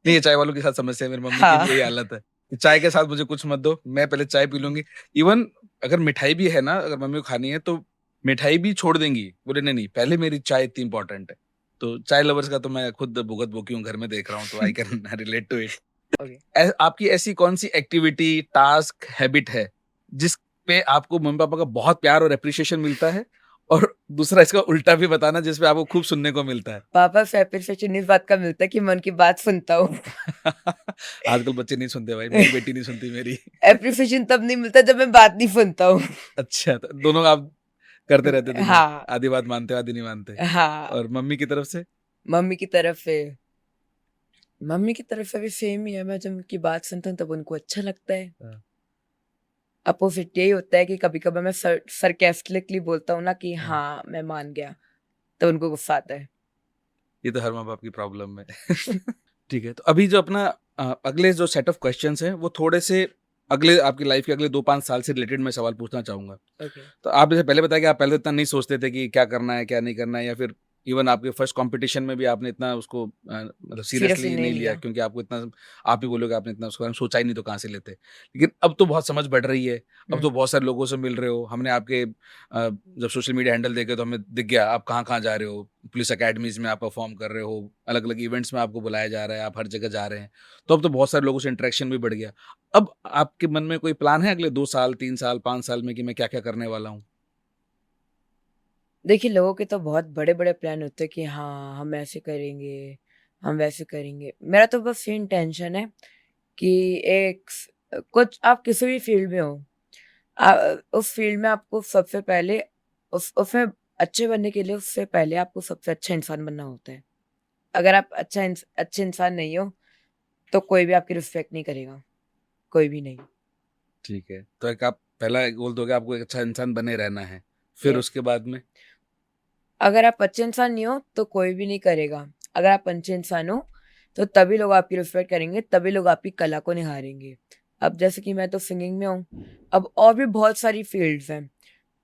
नहीं, ये चाय वालों के साथ समस्या है, मेरी मम्मी की हाँ। भी यही हालत है, कि चाय के साथ मुझे कुछ मत दो, मैं पहले चाय पी लूँगी। इवन अगर मिठाई भी है ना, अगर मम्मी को खानी है तो मिठाई भी छोड़ देंगी, बोले नहीं, नहीं, पहले मेरी चाय इतनी इम्पोर्टेंट है। तो चाय लवर्स का तो मैं खुद भुगत-भोगी हूँ, घर में देख रहा हूँ, तो I can relate to it. Okay. आपकी ऐसी कौन-सी एक्टिविटी, टास्क, हैबिट है, जिस पे आपको मम्मी-पापा का बहुत प्यार और एप्रिसिएशन मिलता है? और दूसरा इसका उल्टा भी बताना जिस पे आपको खूब सुनने को मिलता है? पापा से एप्रिसिएशन इस बात का मिलता है कि मैं उनकी बात सुनता हूँ। आजकल बच्चे नहीं सुनते भाई, मेरी बेटी नहीं सुनती मेरी। एप्रिसिएशन तब नहीं मिलता जब मैं बात नहीं सुनता हूँ। अच्छा, तो दोनों आप करते रहते दिन भर, हाँ, आधी बात मानते हो, आधी नहीं मानते। हाँ। और मम्मी की तरफ से? मम्मी की तरफ से मम्मी की तरफ से भी सेम ही है, मैं जब उनकी बात सुनता हूँ तब उनको अच्छा लगता है। हाँ, अपोज़िट यही होता है कि कभी-कभार मैं सरकास्टिकली बोलता हूँ ना कि हाँ। हाँ, मैं मान गया, तो उनको गुस्सा आता है। ये तो हर माँ-बाप की प्रॉब्लम है। ठीक है, तो अभी जो अपना अगले जो सेट ऑफ क्वेश्चन्स हैं, वो थोड़े से अगले आपकी लाइफ के अगले 2-5 साल से रिलेटेड मैं सवाल पूछना चाहूँगा। ओके। तो आप जैसे पहले बताया कि आप पहले इतना नहीं सोचते थे कि क्या करना है, क्या नहीं करना है या फिर इवन आपके फर्स्ट कॉम्पिटिशन में भी आपने इतना उसको मतलब सीरियसली सीरियसली नहीं नहीं लिया लिया। क्योंकि आपको इतना आप ही बोलोगे आपने इतना उसके बारे में सोचा ही नहीं तो कहाँ से लेते। लेकिन अब तो बहुत समझ बढ़ रही है, अब हुँ। तो बहुत सारे लोगों से मिल रहे हो, हमने आपके जब सोशल मीडिया हैंडल देखे तो हमें दिख गया आप कहाँ-कहाँ जा रहे हो, पुलिस अकेडमीज़ में आप परफॉर्म कर रहे हो, अलग-अलग इवेंट्स में आपको बुलाया जा रहा है, आप हर जगह जा रहे हैं। तो अब तो बहुत सारे लोगों से इंटरेक्शन भी बढ़ गया। अब आपके मन में कोई प्लान है अगले 2 साल, 3 साल, 5 साल में कि मैं क्या-क्या करने वाला हूँ? देखिए, लोगों के तो बहुत बड़े-बड़े प्लान होते हैं कि हाँ, हम ऐसे करेंगे, हम वैसे करेंगे। मेरा तो बस ये इंटेंशन है कि कुछ आप किसी भी फील्ड में हो, उस फील्ड में आपको सबसे पहले उसमें अच्छे बनने के लिए उससे पहले आपको सबसे अच्छा इंसान बनना होता है। अगर आप अच्छे इंसान नहीं हो, तो कोई भी आपकी रिस्पेक्ट नहीं करेगा, कोई भी नहीं। ठीक है, तो एक आप पहला एक बोल दोगे आपको एक अच्छा इंसान बने रहना है, फिर यस। उसके बाद में? अगर आप अच्छे इंसान नहीं हो, तो कोई भी नहीं करेगा। अगर आप अच्छे इंसान हो, तो तभी लोग आपकी रिस्पेक्ट करेंगे, तभी लोग आपकी कला को निहारेंगे। अब जैसे कि मैं तो सिंगिंग में हूँ, अब और भी बहुत सारी फ़ील्ड्स हैं,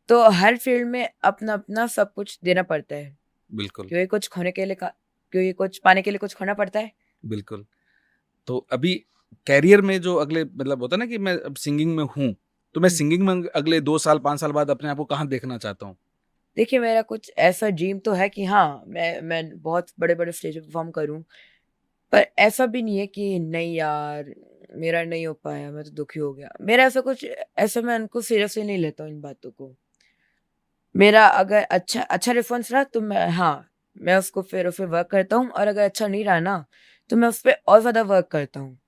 तो हर फ़ील्ड में अपना-अपना सब कुछ देना पड़ता है, बिल्कुल, क्योंकि कुछ खोने के लिए का क्योंकि कुछ पाने के लिए कुछ खोना पड़ता है। बिल्कुल। तो अभी करियर में जो अगले मतलब होता है ना कि मैं अब सिंगिंग में हूँ, तो मैं हुँ। सिंगिंग में अगले 2 साल, 5 साल बाद अपने आप को कहाँ देखना चाहता हूँ? देखिए, मेरा कुछ ऐसा ड्रीम तो है कि हाँ, मैं बहुत बड़े-बड़े स्टेज पे परफ़ॉर्म करूँ, पर ऐसा भी नहीं है कि नहीं यार, मेरा नहीं हो पाया, मैं तो दुखी हो गया। मेरा ऐसा मैं उनको सीरियसली नहीं लेता हूँ इन बातों को। मेरा अगर अच्छा रिस्पॉन्स रहा तो मैं उसको फिर उस पे वर्क करता हूँ, और अगर अच्छा नहीं रहा ना, तो मैं उस पे और ज़्यादा वर्क करता हूँ।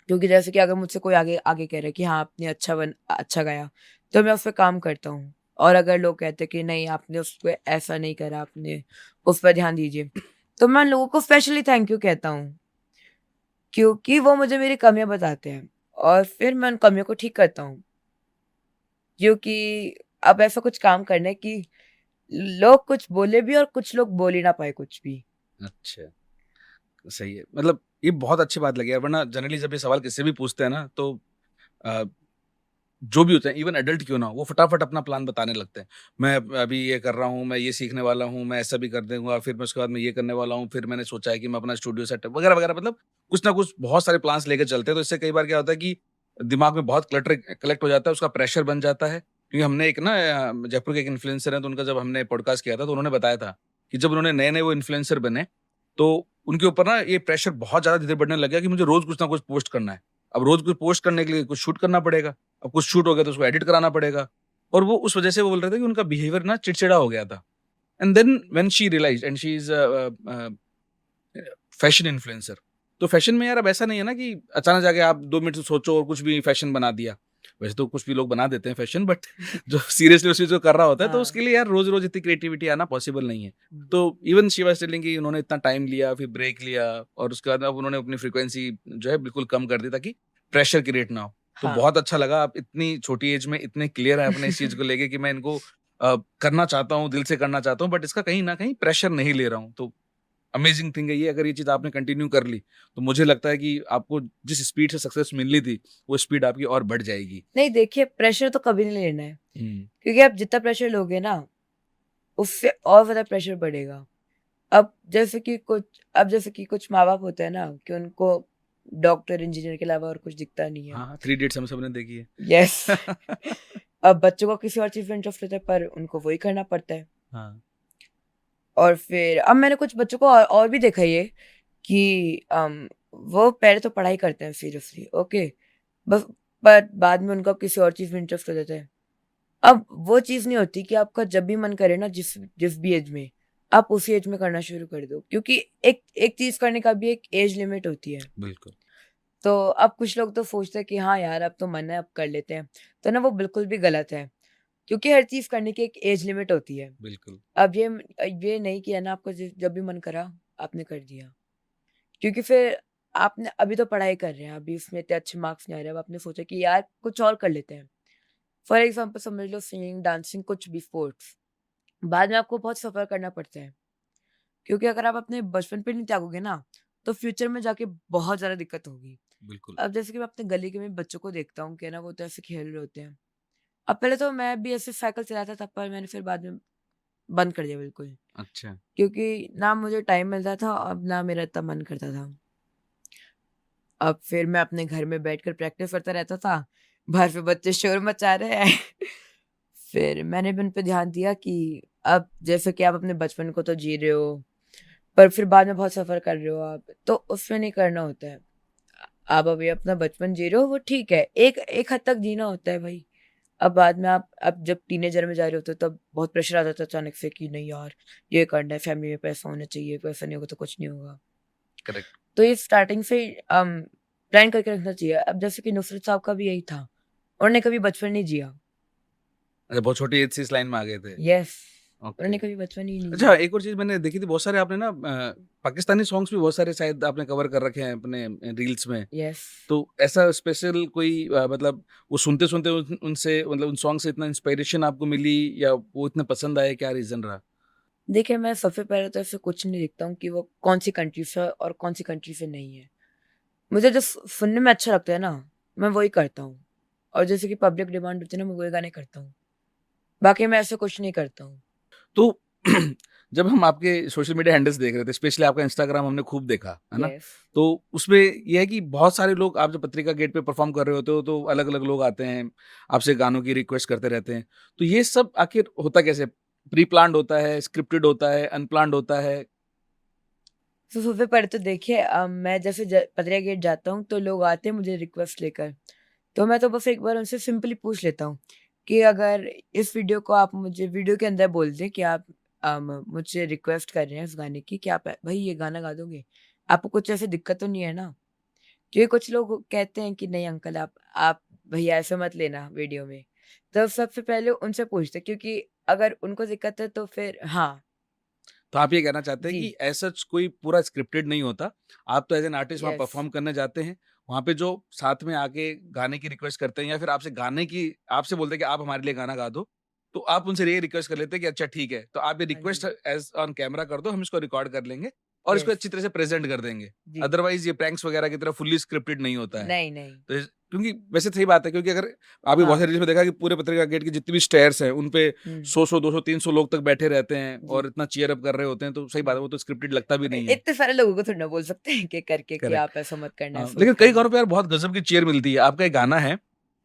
क्योंकि जैसे कि अगर मुझसे कोई आगे आगे कह रहा है कि हाँ, आपने अच्छा गाया, तो मैं उस पे काम करता हूँ। और अगर लोग कहते हैं कि नहीं, आपने उस पे ऐसा नहीं करा, आपने उस पर ध्यान दीजिए, तो मैं उन लोगों को स्पेशली थैंक यू कहता हूँ, क्योंकि वो मुझे मेरी कमियाँ बताते हैं और फिर मैं उन कमियों को ठीक करता हूँ। क्योंकि अब ऐसा कुछ काम करना है कि लोग कुछ बोले भी और कुछ लोग बोल ही ना पाए कुछ भी। अच्छा, सही है। मतलब ये बहुत अच्छी बात लगी यार, वरना जनरली जब ये सवाल किससे भी पूछते हैं ना, तो अ, जो भी होते हैं, इवन एडल्ट क्यों ना हो, वो फटाफट अपना प्लान बताने लगते हैं। मैं अभी ये कर रहा हूँ, मैं ये सीखने वाला हूँ, मैं ऐसा भी कर दूँगा, फिर मैं उसके बाद मैं ये करने वाला हूँ, फिर मैंने सोचा है कि मैं अपना स्टूडियो सेटअप वगैरह-वगैरह, मतलब कुछ ना कुछ बहुत सारे प्लान्स लेके चलते हैं। तो इससे कई बार क्या होता है कि दिमाग में बहुत क्लटर कलेक्ट हो जाता है, उसका प्रेशर बन जाता है। क्योंकि हमने एक ना जयपुर के एक इन्फ्लुएंसर हैं, तो उनका जब हमने पॉडकास्ट किया था, तो उन्होंने बताया था कि जब उन्होंने नए-नए वो इन्फ्लुएंसर बने, तो उनके ऊपर ना ये प्रेशर बहुत ज़्यादा धीरे बढ़ने लग गया कि मुझे रोज़ कुछ ना कुछ पोस्ट करना है। अब रोज़ कुछ पोस्ट करने के लिए कुछ शूट करना पड़ेगा। अब कुछ शूट हो गया तो उसको एडिट कराना पड़ेगा, और वो उस वजह से वो बोल रहे थे कि उनका बिहेवियर ना चिड़चिड़ा हो गया था। And then when she realised and she is fashion influencer. तो फैशन में यार अब ऐसा नहीं है ना कि अचानक जाके आप 2 मिनट से सोचो और कुछ भी फैशन बना दिया। वैसे तो कुछ भी लोग बना देते हैं फैशन, बट जो सीरियसली उस चीज़ को कर रहा होता है, तो हाँ। उसके लिए यार रोज़-रोज़ इतनी क्रिएटिविटी आना पॉसिबल नहीं है। हुँ। तो इवन शी वाज़ टेलिंग कि उन्होंने इतना टाइम लिया, फिर ब्रेक लिया, और उसके बाद अब उन्होंने अपनी फ्रीक्वेंसी जो है बिल्कुल कम कर दी ताकि प्रेशर क्रिएट ना हो। तो हाँ। बहुत अच्छा लगा, आप इतनी छोटी एज में इतने क्लियर हैं अपने इस चीज़ को लेके कि मैं इनको करना चाहता हूँ, दिल से करना चाहता हूँ, बट इसका कहीं न कहीं प्रेशर नहीं ले रहा हूँ। तो अमेजिंग थिंग है ये, अगर ये चीज़ आपने कंटिन्यू कर ली, तो मुझे लगता है कि आपको जिस स्पीड से सक्सेस मिलनी थी, वो स्पीड आपकी और बढ़ जाएगी। नहीं, देखिए, प्रेशर तो कभी नहीं लेना है, हुँ। क्योंकि आप जितना प्रेशर लोगे ना, उससे और ज़्यादा प्रेशर बढ़ेगा। अब जैसे कि कुछ माँ-बाप होते हैं ना कि उनको डॉक्टर, इंजीनियर के अलावा और कुछ दिखता नहीं है। हाँ, हाँ, थ्री इडियट्स हम सबने देखी है। यस। अब बच्चों को किसी और चीज़ में इंटरेस्ट होता है, पर उनको वही करना पड़ता है। हाँ, और फिर अब मैंने कुछ बच्चों को और भी देखा है ये कि वो पहले तो पढ़ाई करते हैं सीरियसली, ओके, बस, पर बाद में उनका किसी और चीज़ में इंटरेस्ट हो जाता है। अब वो चीज़ नहीं होती कि आपका जब भी मन करे ना, जिस जिस भी एज में, आप उसी एज में करना शुरू कर दो, क्योंकि एक एक चीज़ करने का भी एक एज लिमिट होती है। बिल्कुल, तो अब कुछ लोग तो सोचते हैं कि हाँ यार, अब तो मन है, अब कर लेते हैं। तो ना, वो बिल्कुल भी गलत है, क्योंकि हर चीज़ करने की एक एज लिमिट होती है। बिल्कुल। अब ये नहीं किया ना, आपको जब भी मन करा, आपने कर दिया। क्योंकि फिर आपने अभी तो पढ़ाई कर रहे हैं, अभी उसमें इतने अच्छे मार्क्स नहीं आ रहे, अब आपने सोचा कि यार कुछ और कर लेते हैं। फॉर एग्ज़ाम्पल समझ लो, सिंगिंग, डांसिंग, कुछ भी स्पोर्ट्स। बाद में आपको बहुत सफ़र करना पड़ता है, क्योंकि अगर आप अपने बचपन पे नहीं त्यागोगे ना, तो फ्यूचर में जाके बहुत ज़्यादा दिक्कत होगी। बिल्कुल। अब जैसे कि मैं अपने गली के में बच्चों को देखता हूँ कि ना, वो तो ऐसे खेल रहे होते हैं। अब पहले तो मैं भी ऐसे साइकिल चलाता था, पर मैंने फिर बाद में बंद कर दिया बिल्कुल, अच्छा, क्योंकि ना मुझे टाइम मिलता था, अब ना मेरा इतना मन करता था। अब फिर मैं अपने घर में बैठकर प्रैक्टिस करता रहता था, बाहर पे बच्चे शोर मचा रहे हैं। फिर मैंने भी उन पे ध्यान दिया कि अब जैसे कि आप अपने बचपन को तो जी रहे हो, पर फिर बाद में बहुत सफ़र कर रहे हो आप, तो उसमें नहीं करना होता है। आप अभी अपना बचपन जी रहे हो, वो ठीक है, एक एक हद तक जीना होता है भाई। अब बाद में आप अब जब टीनेजर में जा रहे होते हो, तब बहुत प्रेशर आ जाता है अचानक से कि नहीं यार, ये करना है, फैमिली में पैसा होना चाहिए, पैसा नहीं होगा तो कुछ नहीं होगा। करेक्ट। तो ये स्टार्टिंग से प्लान करके रखना चाहिए। अब जैसे कि नुसरत साहब का भी यही था, उन्होंने कभी बचपन नहीं जिया। अच्छा, बहुत छोटी एज से इस लाइन में आ गए थे। Yes, okay. उन्होंने कभी बचपन ही नहीं अच्छा, जिया। एक और चीज़ मैंने देखी थी, बहुत सारे आपने ना पाकिस्तानी सॉन्ग्स भी बहुत सारे शायद आपने कवर कर रखे हैं अपने रील्स में। यस, तो ऐसा स्पेशल कोई मतलब वो सुनते-सुनते उनसे मतलब उन सॉन्ग से इतना इंस्पिरेशन आपको मिली या वो इतने पसंद आए, क्या रीज़न रहा? देखिए मैं सबसे पहले तो ऐसे कुछ नहीं देखता हूँ कि वो कौन सी कंट्री से है और कौन सी कंट्री से नहीं है। मुझे जो सुनने में अच्छा लगता है ना, मैं वही करता हूँ। और जैसे कि पब्लिक डिमांड होती है ना, मैं वही गाने करता हूँ। बाकी मैं ऐसे कुछ नहीं करता हूँ। तो जब हम आपके सोशल मीडिया हैंडल्स देख रहे थे, स्पेशली आपका इंस्टाग्राम हमने खूब देखा, है ना? यस। तो उसमें ये है कि बहुत सारे लोग, आप जब पत्रिका गेट पे परफॉर्म कर रहे होते हो तो अलग-अलग लोग आते हैं, आपसे गानों की रिक्वेस्ट करते रहते हैं। तो ये सब आखिर होता कैसे? प्री प्लान्ड होता है, स्क्रिप्टेड होता है, अनप्लान्ड होता है? तो सबसे पहले तो देखिए मैं जैसे पतरिया गेट जाता हूँ तो लोग आते हैं मुझे रिक्वेस्ट लेकर। तो मैं तो बस एक बार उनसे सिंपली पूछ लेता हूँ कि अगर इस वीडियो को आप मुझे वीडियो के अंदर बोल दें कि आप मुझसे रिक्वेस्ट कर रहे हैं इस गाने की कि आप भाई ये गाना गा दोगे? आपको कुछ ऐसी दिक्कत तो नहीं है ना? क्योंकि कुछ लोग कहते हैं कि नहीं अंकल आप भैया ऐसे मत लेना वीडियो में। तो सबसे पहले उनसे पूछते हैं क्योंकि अगर उनको दिक्कत है तो फिर हाँ, तो आप ये कहना चाहते हैं जी, कि ऐसा कोई पूरा स्क्रिप्टेड नहीं होता। आप तो एज़ एन आर्टिस्ट वहाँ यस, परफ़ॉर्म करने जाते हैं। वहाँ पे जो साथ में आके गाने की रिक्वेस्ट करते हैं या फिर आपसे बोलते हैं कि आप हमारे लिए गाना गा दो। तो आप उनसे ये रिक्वेस्ट कर लेते हैं कि अच्छा ठीक है, तो आप ये हाँ रिक्वेस्ट जी, एज़ ऑन कैमरा कर दो, हम इसको रिकॉर्ड कर लेंगे और इसको यस, अच्छी तरह से प्रेज़ेंट कर देंगे। जी। अदरवाइज़ ये प्रैंक्स वगैरह की तरह फुल्ली स्क्रिप्टेड नहीं होता है। नहीं, नहीं। तो इस क्योंकि वैसे सही बात है, क्योंकि अगर आपने बहुत हाँ, सारी रील्स में देखा कि पूरे पत्रिका गेट की जितनी भी स्टेयर्स हैं, उन पे हुँ, 100-100, 200, 300 लोग तक बैठे रहते हैं जी, और इतना चीयर अप कर रहे होते हैं, तो सही बात है, हुँ। वो तो स्क्रिप्टेड लगता भी नहीं है। इतने सारे लोगों को थोड़ी ना बोल सकते हैं कि करके कि करेक्ट। आप ऐसा मत करना, ऐसा लेकिन मत कई करना। गानों पे यार बहुत गज़ब की चीयर मिलती है। आपका एक गाना है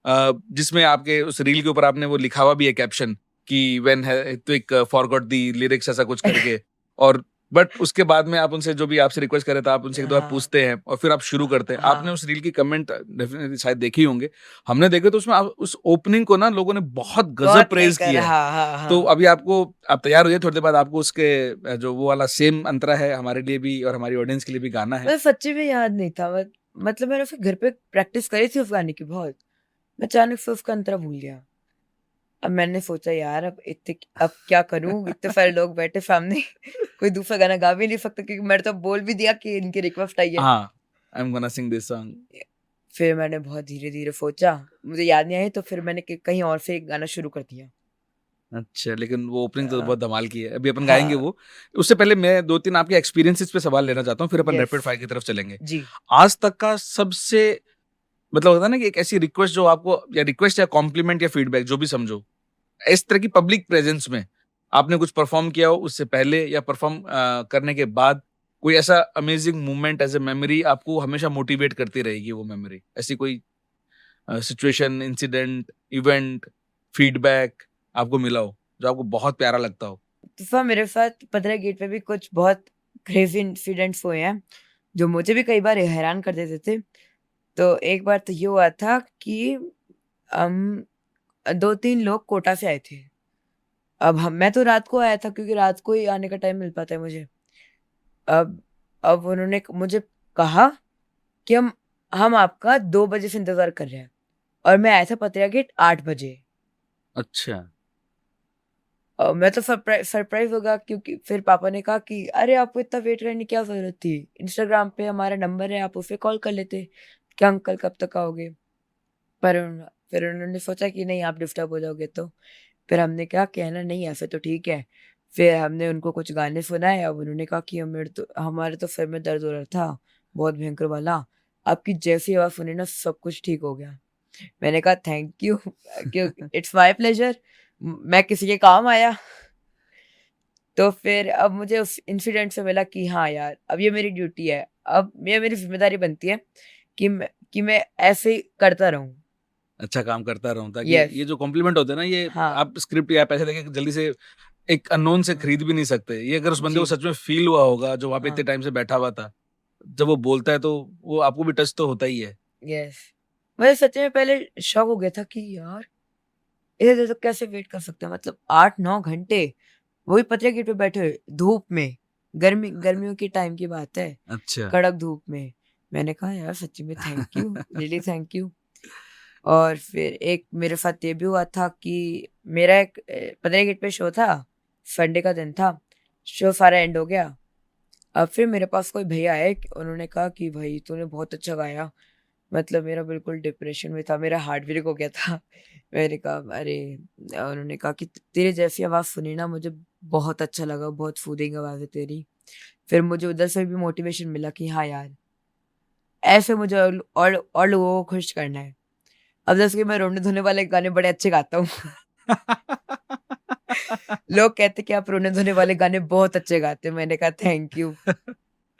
जिसमें आपके उस रील के ऊपर आपने वो लिखा हुआ भी है कैप्शन कि व्हेन हैट्विक फॉरगॉट द लिरिक्स ऐसा कुछ करके, और बट उसके बाद में आप उनसे जो भी आपसे रिक्वेस्ट कर रहे थे, आप उनसे एक दो बार हाँ, पूछते हैं और फिर आप शुरू करते हैं। आपने हाँ, उस रील की कमेंट डेफिनिटली शायद देखे ही होंगे। हमने देखे तो उसमें आप उस ओपनिंग को ना लोगों ने बहुत गज़ब बहुत प्रेज़ लेकर किया है। हाँ, हाँ, तो हाँ। अभी आप तैयार होइए, थोड़ी देर बाद आपको उसके जो वो वाला सेम अंतरा है हमारे लिए भी और हमारी ऑडियंस के लिए भी गाना है। मुझे सच्ची में याद नहीं था मतलब मैंने फिर घर पे प्रैक्टिस करी थी उस गाने की बहुत। मैं अचानक से उसका अंतरा भूल गया। अब मैंने सोचा यार अब क्या करूँ? इतने सारे लोग बैठे सामने कोई दूसरा गाना गा भी नहीं सकता क्योंकि मैंने तो बोल भी दिया कि इनकी रिक्वेस्ट आई है। हाँ, I am gonna Singh this song. फिर मैंने बहुत धीरे-धीरे सोचा, मुझे याद नहीं आई तो फिर मैंने कहीं और से एक गाना शुरू कर दिया। अच्छा, लेकिन वो ओपनिंग तो अ, बहुत धमाल की है। अभी अपन गाएँगे हाँ, वो। उससे पहले मैं 2-3 आपके एक्सपीरियंसेस पे सवाल लेना चाहता हूँ, फिर अपन यस, रैपिड फायर की तरफ चलेंगे। जी। आज तक का सबसे मतलब होता है ना कि एक ऐसी रिक्वेस्ट जो आपको, या रिक्वेस्ट या कॉम्प्लीमेंट या फीडबैक जो भी समझो, इस तरह की पब्लिक प्रेज़ेंस में आपने कुछ परफ़ॉर्म किया हो उससे पहले या परफ़ॉर्म करने के बाद, कोई ऐसा amazing moment as a memory आपको हमेशा मोटिवेट करती रहेगी वो मेमोरी? ऐसी कोई सिचुएशन, इंसिडेंट, इवेंट, फीडबैक आपको मिला हो, जो आपको बहुत प्यारा लगता हो? तो फिर मेरे साथ पतरा गेट पे भी कुछ बहुत क्रेज़ी इंसिडेंट्स हुए हैं, जो मुझे भी कई बार हैरान कर देते थे। तो एक बार तो ये हुआ था कि हम 2-3 लोग कोटा से आए थे। अब हम मैं तो रात को आया था क्योंकि रात को ही आने का टाइम मिल पाता है मुझे। अब अब उन्होंने मुझे कहा कि हम आपका 2 बजे से इंतज़ार कर रहे हैं और मैं आया था पतरा गेट 8 बजे। अच्छा। मैं तो सरप्राइज़ हो गया क्योंकि फिर पापा ने कहा कि अरे आपको इतना वेट करने की क्या ज़रूरत थी? इंस्टाग्राम पे हमारा नंबर है आप उस पे कॉल कर लेते कि अंकल कब तक आओगे? पर फिर उन्होंने सोचा कि नहीं आप डिस्टर्ब हो जाओगे तो। फिर हमने कहा कि है ना नहीं ऐसे तो ठीक है। फिर हमने उनको कुछ गाने सुनाए अब उन्होंने कहा कि हमारे तो सिर में दर्द हो रहा था, बहुत भयंकर वाला। आपकी जैसी आवाज़ सुनी ना सब कुछ ठीक हो गया। मैंने कहा थैंक यू क्यों इट्स माय प्लेज़र मैं किसी के काम आया। तो फिर अब मुझे उस इंसिडेंट से मिला कि हाँ यार, अब ये मेरी ड्यूटी है। अब ये मेरी ज़िम्मेदारी बनती है कि मैं ऐसे ही करता रहूँ। अच्छा काम करता रहूँ, ताकि यस, ये जो कॉम्प्लीमेंट होते हैं ना, ये हाँ, आप स्क्रिप्ट या पैसे देके जल्दी से एक अननोन से हाँ, खरीद भी नहीं सकते। ये अगर उस बंदे को जी, सच में फ़ील हुआ होगा, जो वहाँ पे इतने हाँ, टाइम से बैठा हुआ था, जब वो बोलता है तो वो आपको भी टच तो होता ही है। यस। मुझे सच में पहले शॉक हो गया था कि यार, इतनी देर तक कैसे वेट कर सकते हैं? मतलब 8-9 घंटे, वो भी पतरे गेट पे बैठे हुए, धूप में। गर्मियों की टाइम की बात है, अच्छा। कड़क धूप में। मैंने कहा यार सच्ची में thank you, really thank you. और फिर एक मेरे साथ ये भी हुआ था कि मेरा एक 15 गेट पे शो था, संडे का दिन था, शो सारा एंड हो गया। अब फिर मेरे पास कोई भैया आए, उन्होंने कहा कि भाई तूने बहुत अच्छा गाया। मतलब मेरा बिल्कुल डिप्रेशन में था, मेरा हार्ट ब्रेक हो गया था। मैंने कहा अरे, उन्होंने कहा कि तेरे जैसी आवाज़ सुनी ना मुझे बहुत अच्छा लगा, बहुत सूदिंग आवाज़ है तेरी। फिर मुझे उधर से भी मोटिवेशन मिला कि हाँ यार, ऐसे मुझे और लोगों को खुश करना है। अब जैसे कि मैं रोने-धोने वाले गाने बड़े अच्छे गाता हूँ। लोग कहते कि आप रोने-धोने वाले गाने बहुत अच्छे गाते हो। मैंने कहा थैंक यू।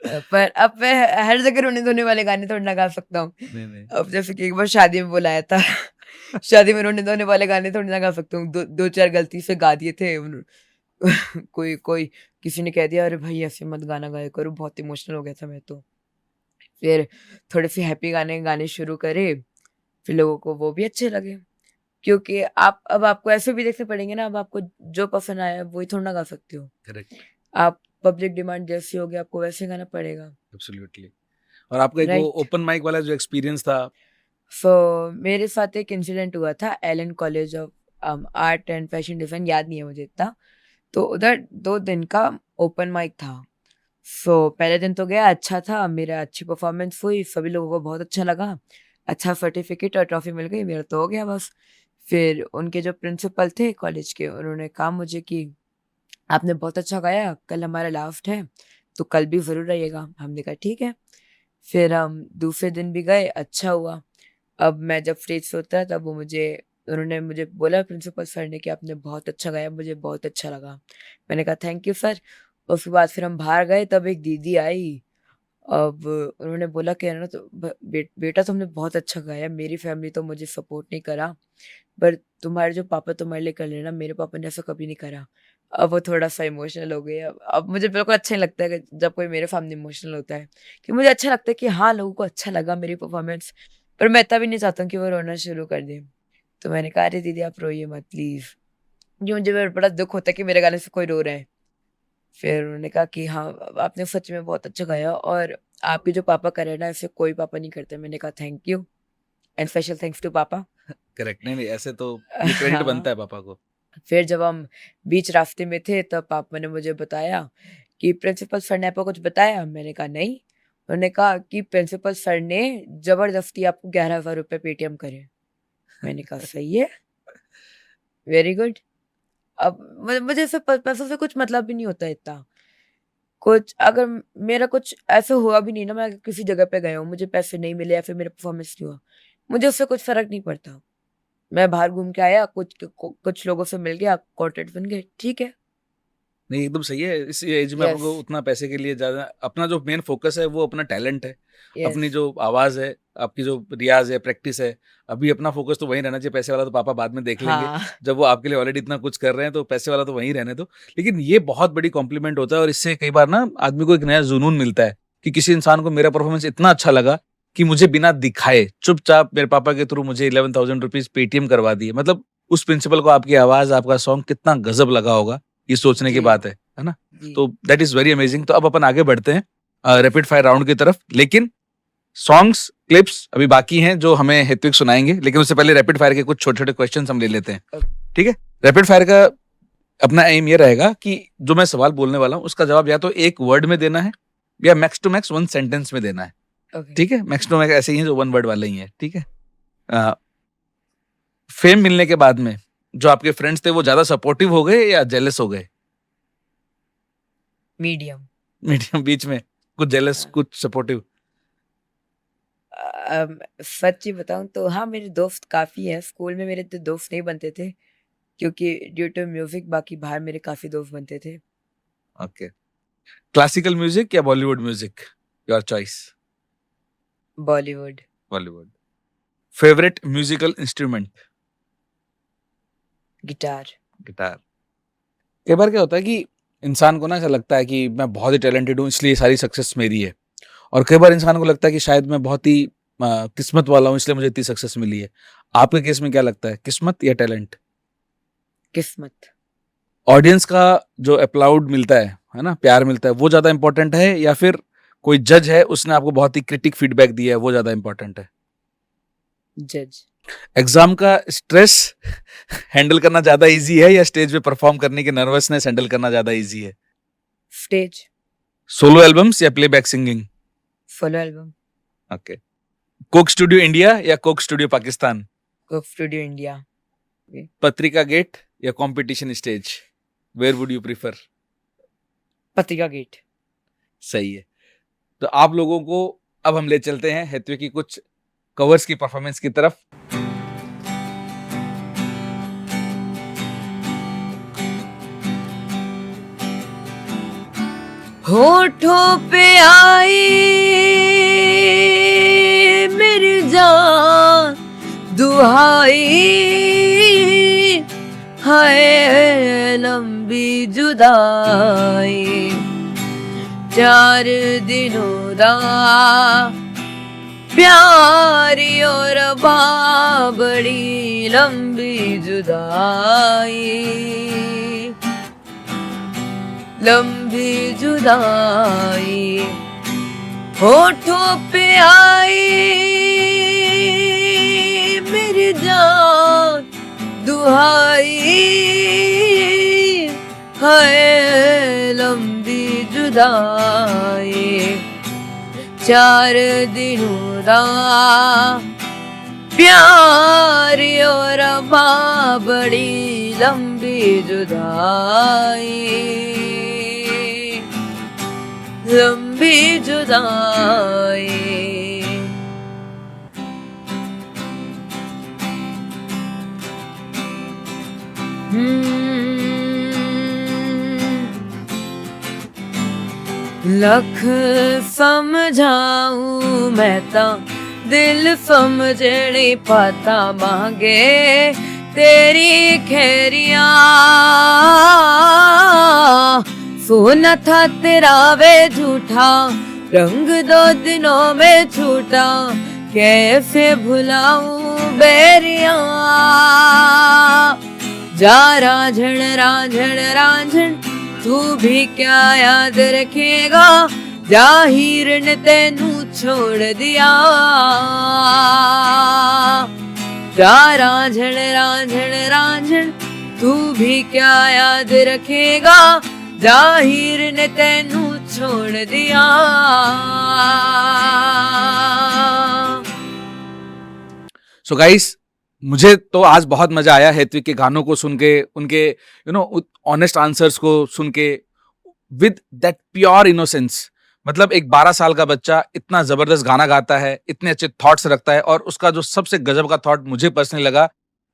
पर अब मैं हर जगह रोने-धोने वाले गाने थोड़ी ना गा सकता हूँ। नहीं, नहीं। अब जैसे कि एक बार शादी में बुलाया था। शादी में रोने-धोने वाले गाने थोड़ी ना गा सकता हूँ। 2-4 गलती से गा दिए थे। कोई कोई किसी ने कह दिया, "अरे भाई ऐसे मत गाना गाया करो।" बहुत इमोशनल हो गया था मैं तो। फिर थोड़े से हैप्पी गाने गाने शुरू करे, फिर लोगों को वो भी अच्छे लगे। क्योंकि आप अब आपको ऐसे भी देखने पड़ेंगे ना, अब आपको जो पसंद आया वही थोड़ी ना गा सकते हो। करेक्ट, आप पब्लिक डिमांड जैसी होगी आपको वैसे गाना पड़ेगा, एब्सोल्युटली। और आपका एक वो राइट? ओपन माइक वाला जो एक्सपीरियंस था। सो मेरे साथ एक इंसिडेंट हुआ था Allen college of art and fashion design, याद नहीं है मुझे इतना। तो उधर 2 दिन का ओपन माइक था। सो पहले दिन तो गया अच्छा था, मेरा अच्छी परफॉर्मेंस हुई, सभी लोगों को बहुत अच्छा लगा। अच्छा सर्टिफ़िकेट और ट्रॉफ़ी मिल गई, मेरा तो हो गया बस। फिर उनके जो प्रिंसिपल थे कॉलेज के, उन्होंने कहा मुझे कि आपने बहुत अच्छा गाया, कल हमारा लास्ट है, तो कल भी ज़रूर आइएगा। हमने कहा ठीक है। फिर हम दूसरे दिन भी गए, अच्छा हुआ। अब मैं जब स्टेज से उतरा तब उन्होंने मुझे बोला प्रिंसिपल सर ने कि आपने बहुत अच्छा गाया, मुझे बहुत अच्छा लगा। मैंने कहा थैंक यू सर। उसके बाद फिर हम बाहर गए, तब एक दीदी आई। अब उन्होंने बोला कि है ना, तो बेटा तुमने बहुत अच्छा गाया, मेरी फैमिली तो मुझे सपोर्ट नहीं करा, पर तुम्हारे जो पापा तुम्हारे लिए कर रहे हैं ना, मेरे पापा ने ऐसा कभी नहीं करा। अब वो थोड़ा-सा इमोशनल हो गई। अब मुझे बिल्कुल अच्छा नहीं लगता है कि जब कोई मेरे सामने इमोशनल होता है, कि मुझे अच्छा लगता है कि हाँ, लोगों को अच्छा लगा मेरी परफॉर्मेंस, पर मैं इतना भी नहीं चाहता हूँ कि वो रोना शुरू कर दें। तो मैंने कहा, "अरे दीदी आप रोइए मत प्लीज़।" क्योंकि मुझे बड़ा दुःख होता है कि मेरे गाने से कोई रो रहा है। फिर उन्होंने कहा कि हाँ, आपने सच में बहुत अच्छा गाया और आपके जो पापा कर रहे हैं ना, ऐसे कोई पापा नहीं करते। मैंने कहा thank you and special thanks to papa. Correct, नहीं, नहीं, ऐसे तो ये क्रेडिट बनता हाँ। है पापा को। फिर जब हम बीच रास्ते में थे तब पापा ने मुझे बताया कि प्रिंसिपल सर ने आपको कुछ बताया? मैंने कहा नहीं। उन्होंने कहा कि प्रिंसिपल सर ने ज़बरदस्ती आपको 11,000 रुपए पेटीएम करे। मैंने कहा सही है, वेरी गुड। अब मुझे ऐसे पैसों से कुछ मतलब भी नहीं होता इतना। कुछ अगर मेरा कुछ ऐसा हुआ भी नहीं ना, मैं किसी जगह पे गया हूँ, मुझे पैसे नहीं मिले या फिर मेरा परफॉर्मेंस नहीं हुआ, मुझे उससे कुछ फ़र्क नहीं पड़ता। मैं बाहर घूम के आया, कुछ लोगों से मिल गया, कॉन्टैक्ट बन गए, ठीक है। नहीं, एकदम सही है। इस एज में यस, आपको उतना पैसे के लिए ज़्यादा अपना जो मेन फ़ोकस है वो अपना टैलेंट है, यस। अपनी जो आवाज़ है, आपकी जो रियाज़ है, प्रैक्टिस है, अभी अपना फ़ोकस तो वहीं रहना चाहिए, पैसे वाला तो पापा बाद में देख लेंगे। हाँ, जब वो आपके लिए ऑलरेडी इतना कुछ कर रहे हैं तो पैसे वाला तो वहीं रहने दो। लेकिन ये बहुत बड़ी कॉम्प्लीमेंट होता है और इससे कई बार ना आदमी को एक नया जुनून मिलता है कि किसी इंसान को मेरा परफ़ॉर्मेंस इतना अच्छा लगा कि मुझे बिना दिखाए चुपचाप मेरे पापा के थ्रू मुझे 11,000 रुपीज़ पेटीएम करवा दिए। मतलब उस प्रिंसिपल को आपकी आवाज़, आपका सॉन्ग कितना गज़ब लगा होगा, ये सोचने की जी, बात है ना? जी। तो दैट इज़ वेरी अमेजिंग। तो अब अपन आगे बढ़ते हैं रैपिड फायर राउंड की तरफ। लेकिन सॉन्ग्स, क्लिप्स अभी बाकी हैं जो हमें ऋत्विक सुनाएँगे। लेकिन उससे पहले रैपिड फायर के कुछ छोटे-छोटे क्वेश्चन्स हम ले लेते हैं। ओके, ठीक है? रैपिड फायर का अपना एम ये रहेगा कि जो मैं सवाल बोलने वाला हूँ उसका जवाब या तो 1 वर्ड में देना है या मैक्स टू मैक्स 1 सेंटेंस में देना है। ओके। ठीक है? मैक्स टू मैक्स ऐसे ही हैं जो 1 वर्ड वाले ही हैं। ठीक है? अ, फेम मिलने के बाद में जो आपके फ्रेंड्स थे वो ज़्यादा सपोर्टिव हो गए या जेलस हो गए? मीडियम। मीडियम बीच में, कुछ जेलस, हाँ। कुछ सपोर्टिव। सच्ची बताऊँ तो हाँ, मेरे दोस्त काफ़ी हैं। स्कूल में मेरे इतने दोस्त नहीं बनते थे, क्योंकि ड्यू टू म्यूज़िक बाकी बाहर मेरे काफ़ी दोस्त बनते थे। ओके। क्लासिकल म्यूजिक या Bollywood music? Your choice. Bollywood, Bollywood. Favourite musical instrument? Guitar. Guitar. कई बार क्या होता है कि इंसान को ना ऐसा लगता है कि मैं बहुत ही टैलेंटेड हूँ इसलिए सारी सक्सेस मेरी है। और कई बार इंसान को लगता है कि शायद मैं बहुत ही किस्मत वाला हूँ इसलिए मुझे इतनी सक्सेस मिली है। आपके केस में क्या लगता है, किस्मत या टैलेंट? किस्मत। ऑडियंस का जो अप्लाउड मिलता है है ना, प्यार मिलता है, वो ज्यादा इंपॉर्टेंट है, या फिर कोई जज है उसने आपको बहुत ही क्रिटिक फीडबैक दिया है, वो ज्यादा इंपॉर्टेंट है? जज। एग्जाम का स्ट्रेस हैंडल करना ज्यादा इजी है, या स्टेज पे परफॉर्म करने की नर्वसनेस हैंडल करना ज्यादा इजी है? स्टेज। सोलो एल्बम्स या playback singing? Solo album. Okay. Coke studio India या Coke studio Pakistan? Coke studio India. Patrika gate या competition stage, where would you prefer? Patrika gate. सही है। तो आप लोगों को अब हम ले चलते हैं हेत्वी की कुछ कवर्स की परफॉर्मेंस की तरफ। होठों पे आई मेरी जान दुहाई, हाय लंबी जुदाई, 4 दिनों दा प्यारी और बड़ी लंबी जुदाई, लंबी जुदाई, होठों पे आई मेरी जान दुहाई, हाय लंबी जुदाई, 4 दिनों दा प्यारी और बड़ी लंबी जुदाई, लंबी जुदाई। लख समझाऊं मैं ता दिल समझ नहीं पाता, मांगे तेरी खैरिया, सोना था तेरा वे झूठा, रंग 2 दिनों में छूटा, कैसे भुलाऊं बेरिया, जा रांझण रांझण रांझण तू भी क्या याद रखेगा, जाहिर ने तेनू छोड़ दिया, जा रांझण रांझण रांझण तू भी क्या याद रखेगा, जाहिर ने तेनू छोड़ दिया। सो गाइस, मुझे तो आज बहुत मजा आया हेत्वी के गानों को सुन के, उनके ऑनेस्ट आंसर्स को सुन के, विद दैट प्योर इनोसेंस। मतलब एक 12 साल का बच्चा इतना जबरदस्त गाना गाता है, इतने अच्छे थॉट्स रखता है, और उसका जो सबसे गजब का थॉट मुझे पर्सनली लगा,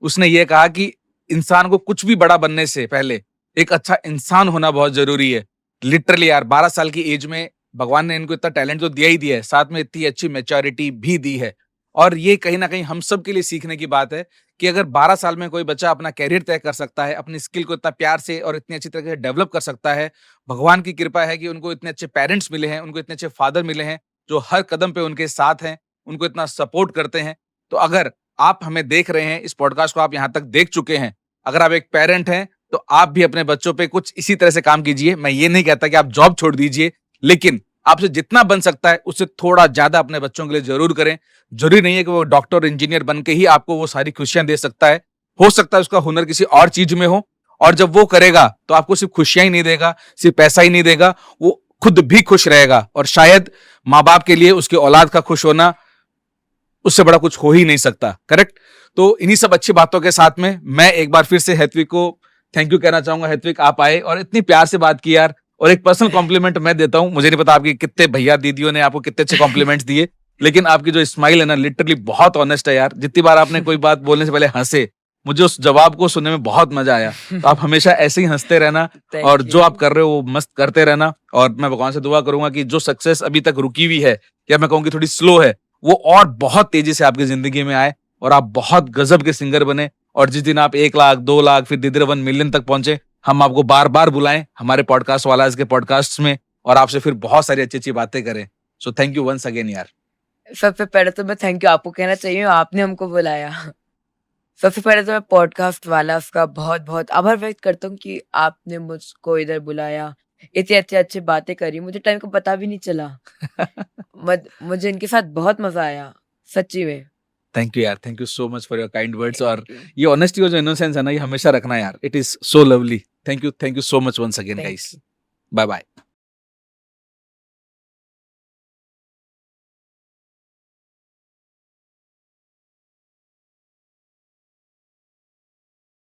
उसने ये कहा कि इंसान को कुछ भी बड़ा बनने से पहले एक अच्छा इंसान होना बहुत जरूरी है। लिटरली यार, 12 साल की एज में भगवान ने इनको इतना टैलेंट तो दिया ही दिया है, साथ में इतनी अच्छी मैच्योरिटी भी दी है। और ये कहीं ना कहीं हम सब के लिए सीखने की बात है कि अगर 12 साल में कोई बच्चा अपना कैरियर तय कर सकता है, अपनी स्किल को इतना प्यार से और इतनी अच्छी तरह से डेवलप कर सकता है, भगवान की कृपा है कि उनको इतने अच्छे पेरेंट्स मिले हैं, उनको इतने अच्छे फादर मिले हैं जो हर कदम पे उनके साथ हैं, उनको इतना सपोर्ट करते हैं। तो अगर आप हमें देख रहे हैं, इस पॉडकास्ट को आप यहाँ तक देख चुके हैं, अगर आप एक पेरेंट हैं तो आप भी अपने बच्चों पे कुछ इसी तरह से काम कीजिए। मैं ये नहीं कहता कि आप जॉब छोड़ दीजिए, लेकिन आपसे जितना बन सकता है उससे थोड़ा ज्यादा अपने बच्चों के लिए जरूर करें। जरूरी नहीं है कि वो डॉक्टर और इंजीनियर बन के ही आपको वो सारी खुशियां दे सकता है, हो सकता है उसका हुनर किसी और चीज में हो, और जब वो करेगा तो आपको सिर्फ खुशियां ही नहीं देगा, सिर्फ पैसा ही नहीं देगा, वो खुद भी खुश रहेगा। और शायद माँ बाप के लिए उसके औलाद का खुश होना, उससे बड़ा कुछ हो ही नहीं सकता। करेक्ट? तो इन्हीं सब अच्छी बातों के साथ में मैं एक बार फिर से हेत्विक को थैंक यू कहना चाहूंगा। हेत्विक, आप आए और इतनी प्यार से बात की यार। और एक पर्सनल कॉम्प्लीमेंट मैं देता हूं, मुझे नहीं पता आपके कितने भैया दीदियों ने आपको कितने अच्छे कॉम्प्लीमेंट्स दिए, लेकिन आपकी जो स्माइल है ना, लिटरली बहुत ऑनेस्ट है यार। जितनी बार आपने कोई बात बोलने से पहले हंसे, मुझे उस जवाब को सुनने में बहुत मजा आया। तो आप हमेशा ऐसे ही हंसते रहना, और जो आप कर रहे हो वो मस्त करते रहना। और मैं भगवान से दुआ करूंगा कि जो सक्सेस अभी तक रुकी हुई है, या मैं कहूँ कि थोड़ी स्लो है, वो और बहुत तेजी से आपकी जिंदगी में आए, और आप बहुत गजब के सिंगर बने। और जिस दिन आप 1 लाख 2 लाख फिर धीरे 1 मिलियन तक पहुंचे, हम आपको बार बार बुलाएं हमारे पॉडकास्ट वालाज के पॉडकास्ट में, और आपसे फिर बहुत सारी अच्छी अच्छी बातें करें। So thank you once again यार। सबसे पहले तो मैं थैंक यू आपको कहना चाहिए, आपने हमको बुलाया। सबसे पहले तो मैं पॉडकास्ट वाला का बहुत बहुत आभार व्यक्त करता हूँ कि आपने मुझको इधर बुलाया, इतनी अच्छी-अच्छी बातें करी, मुझे टाइम का पता भी नहीं चला। मुझे इनके साथ बहुत मज़ा आया, सच्ची में। थैंक यू यार, thank you so much for your kind words. और थैंक यू, ये ऑनेस्टी और जो इनोसेंस है ना, ये हमेशा रखना यार। It is so lovely. Thank you so much once again thank guys. You. Bye bye.